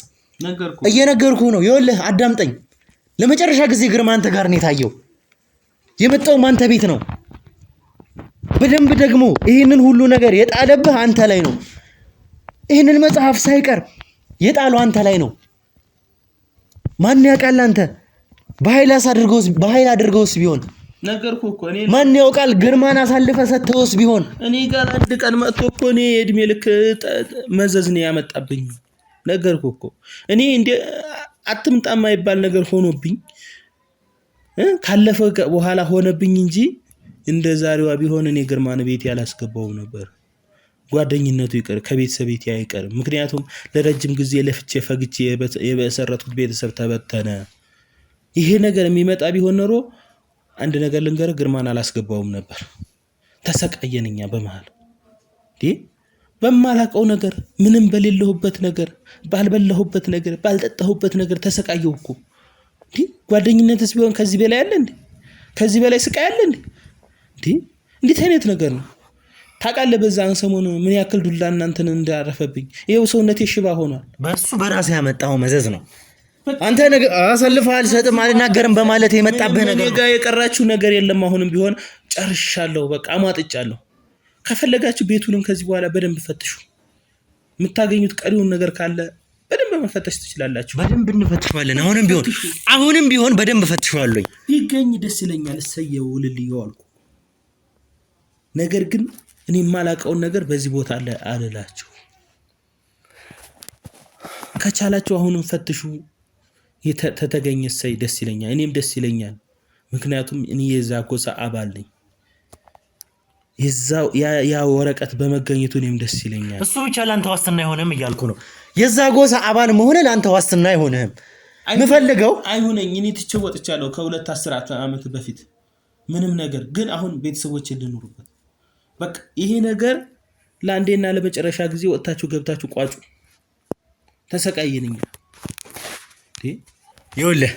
Speaker 1: እየነገርኩ ነው። ይኸውልህ አዳምጠኝ። ለመጨረሻ ጊዜ ግርማ አንተ ጋር ነው የታየው። የመጣውም አንተ ቤት ነው። በደንብ ደግሞ ይህንን ሁሉ ነገር የጣለብህ አንተ ላይ ነው። ይህንን መጽሐፍ ሳይቀር የጣለው አንተ ላይ ነው። ማን ያውቃል? አንተ በኃይል አድርገውስ ቢሆን
Speaker 2: ነገርኩ እኮ እኔ
Speaker 1: ማን ያውቃል? ግርማን አሳልፈ ሰጥተውስ ቢሆን
Speaker 2: እኔ ጋር አንድ ቀን መጥቶ እኮ እኔ እድሜ ልክ መዘዝ ነው ያመጣብኝ። ነገርኩ እኮ እኔ እንደ አትምጣ የማይባል ነገር ሆኖብኝ ካለፈ በኋላ ሆነብኝ እንጂ እንደ ዛሬዋ ቢሆን እኔ ግርማን ቤት ያላስገባው ነበር። ጓደኝነቱ ይቀር ከቤተሰብ ቤት ያይቀር። ምክንያቱም ለረጅም ጊዜ ለፍቼ ፈግቼ የበሰረቱት ቤተሰብ ተበተነ። ይሄ ነገር የሚመጣ ቢሆን ኖሮ አንድ ነገር ልንገር፣ ግርማን አላስገባውም ነበር። ተሰቃየንኛ በመሃል በማላቀው ነገር፣ ምንም በሌለሁበት ነገር፣ ባልበላሁበት ነገር፣ ባልጠጣሁበት ነገር ተሰቃየው እኮ። ጓደኝነትስ ቢሆን ከዚህ በላይ አለ እንዴ? ከዚህ በላይ ስቃይ አለ እንዴ? እንዴት አይነት ነገር ነው? ታውቃለህ በዛን ሰሞን ምን ያክል ዱላ እናንተን እንዳረፈብኝ። ይሄው ሰውነቴ ሽባ ሆኗል።
Speaker 1: በሱ በራስ ያመጣው መዘዝ ነው። አንተ ነገር አሰልፈህ አልሰጥም አልናገርም በማለት የመጣብህ ነገር ነው።
Speaker 2: የቀራችሁ ነገር የለም። አሁንም ቢሆን ጨርሻለሁ። በቃ አማጥጫለሁ። ከፈለጋችሁ ቤቱንም ከዚህ በኋላ በደንብ ፈትሹ። የምታገኙት ቀሪውን ነገር ካለ በደንብ መፈተሽ ትችላላችሁ።
Speaker 1: በደንብ እንፈትሻለን። አሁንም ቢሆን በደንብ ፈትሻለሁ።
Speaker 2: ይገኝ ደስ ይለኛል። እሰየው ልልየው አልኩ። ነገር ግን እኔ የማላውቀውን ነገር በዚህ ቦታ አልላችሁ። ከቻላችሁ አሁንም ፈትሹ። ተተገኘ ሰይ ደስ ይለኛል። እኔም ደስ ይለኛል። ምክንያቱም እኔ የዛ ጎሳ አባል ነኝ። ያ ወረቀት በመገኘቱ እኔም ደስ ይለኛል።
Speaker 1: እሱ ብቻ ላንተ ዋስትና አይሆንም እያልኩ ነው። የዛ ጎሳ አባል መሆን ላንተ ዋስትና አይሆንም። ምፈልገው
Speaker 2: አይሆነኝ። እኔ ትቼው ወጥቻለሁ ከ2-10 ዓመት በፊት ምንም ነገር። ግን አሁን ቤተሰቦቼ ልኑሩበት። በቃ ይሄ ነገር ለአንዴና ለመጨረሻ ጊዜ ወጣችሁ ገብታችሁ ቋጩ። ተሰቃየንኛ።
Speaker 1: ይኸውልህ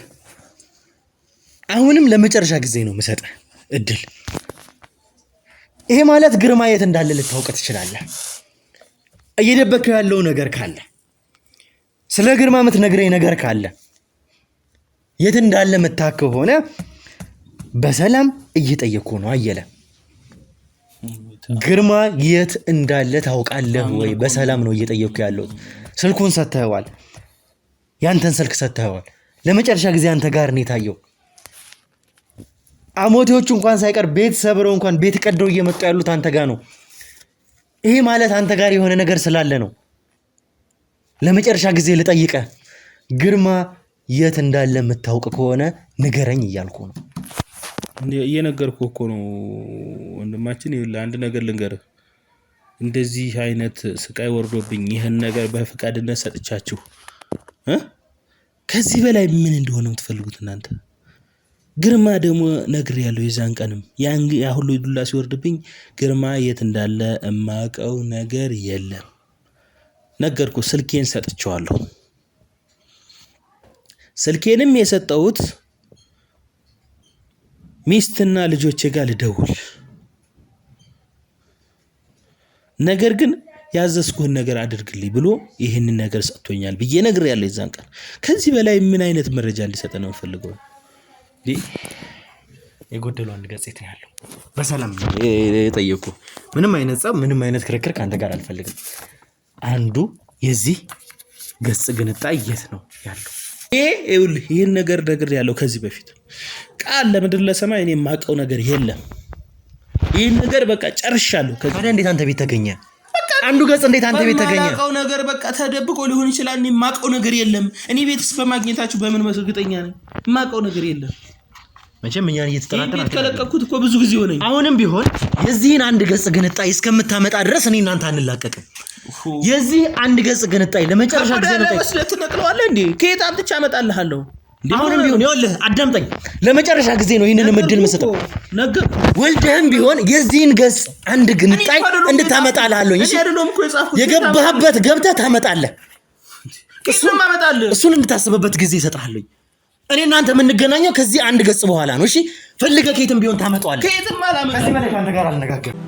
Speaker 1: አሁንም ለመጨረሻ ጊዜ ነው የምሰጥህ እድል። ይሄ ማለት ግርማ የት እንዳለ ልታውቅ ትችላለህ። እየደበከው ያለው ነገር ካለ፣ ስለ ግርማ የምትነግረኝ ነገር ካለ፣ የት እንዳለ የምታውቅ ከሆነ በሰላም እየጠየቅኩ ነው። አየለ ግርማ የት እንዳለ ታውቃለህ ወይ? በሰላም ነው እየጠየቅኩ ያለው። ስልኩን ሰጥተኸዋል። ያንተን ስልክ ሰጥተዋል። ለመጨረሻ ጊዜ አንተ ጋር ነው የታየው። አሞቴዎቹ እንኳን ሳይቀር ቤት ሰብረው እንኳን ቤት ቀደው እየመጡ ያሉት አንተ ጋር ነው። ይሄ ማለት አንተ ጋር የሆነ ነገር ስላለ ነው። ለመጨረሻ ጊዜ ልጠይቀ ግርማ የት እንዳለ የምታውቅ ከሆነ ንገረኝ እያልኩ ነው።
Speaker 2: እየነገርኩህ እኮ ነው ወንድማችን። ይኸውልህ አንድ ነገር ልንገርህ። እንደዚህ አይነት ስቃይ ወርዶብኝ ይህን ነገር በፍቃድነት ሰጥቻችሁ ከዚህ በላይ ምን እንደሆነ የምትፈልጉት እናንተ? ግርማ ደግሞ ነግሬያለሁ። የዛን ቀንም ያ ሁሉ ዱላ ሲወርድብኝ ግርማ የት እንዳለ እማቀው ነገር የለም ነገርኩ። ስልኬን ሰጥቼዋለሁ። ስልኬንም የሰጠሁት ሚስትና ልጆቼ ጋር ልደውል፣ ነገር ግን ያዘዝኩህን ነገር አድርግልኝ ብሎ ይህንን ነገር ሰጥቶኛል ብዬ ነግሬያለሁ የዛን ቀን። ከዚህ በላይ ምን አይነት መረጃ እንዲሰጥ ነው የምፈልገው?
Speaker 1: የጎደለው አንድ ገጽ ነው ያለው። በሰላም የጠየቁ ምንም አይነት ጸብ፣ ምንም አይነት ክርክር ካንተ ጋር አልፈልግም። አንዱ የዚህ ገጽ ግንጣይ የት ነው ያለው?
Speaker 2: ይኸውልህ ይህን ነገር ነግሬያለሁ ከዚህ በፊት ቃል ለምድር ለሰማይ እኔ የማውቀው ነገር የለም። ይህን ነገር በቃ ጨርሻለሁ።
Speaker 1: ታዲያ እንዴት አንተ ቤት ተገኘ? አንዱ ገጽ እንዴት አንተ ቤት ተገኘ?
Speaker 2: የማውቀው ነገር በቃ ተደብቆ ሊሆን ይችላል። እኔ የማውቀው ነገር የለም። እኔ ቤትስ በማግኘታችሁ በምን እርግጠኛ ነኝ? የማውቀው ነገር የለም።
Speaker 1: መቼም እኛን እየተጠራጠራን
Speaker 2: ከለቀኩት እኮ ብዙ ጊዜ ሆነኝ።
Speaker 1: አሁንም ቢሆን የዚህን አንድ ገጽ ግንጣይ እስከምታመጣ ድረስ እኔ እናንተ አንላቀቅም። የዚህ አንድ ገጽ ግንጣይ ለመጨረሻ ጊዜ ነው
Speaker 2: ትነቅለዋለህ እንዴ? ከየት አምጥቼ አመጣልሃለሁ?
Speaker 1: አሁንም ቢሆን ይኸውልህ አዳምጠኝ። ለመጨረሻ ጊዜ ነው ይህንን ምድል መስጠው። ወልደህም ቢሆን የዚህን ገጽ አንድ ግንጣይ እንድታመጣልሃለሁ። እሺ የገባህበት ገብተህ ታመጣለህ። እሱን እንድታስብበት ጊዜ እሰጥሃለሁ። እኔ እናንተ የምንገናኘው ከዚህ አንድ ገጽ በኋላ ነው። እሺ ፈልገህ ከየትም ቢሆን ታመጣዋለህ።
Speaker 2: ከየትም አላመጣም።
Speaker 1: ከዚህ በላይ ካንተ ጋር አልነጋገርም።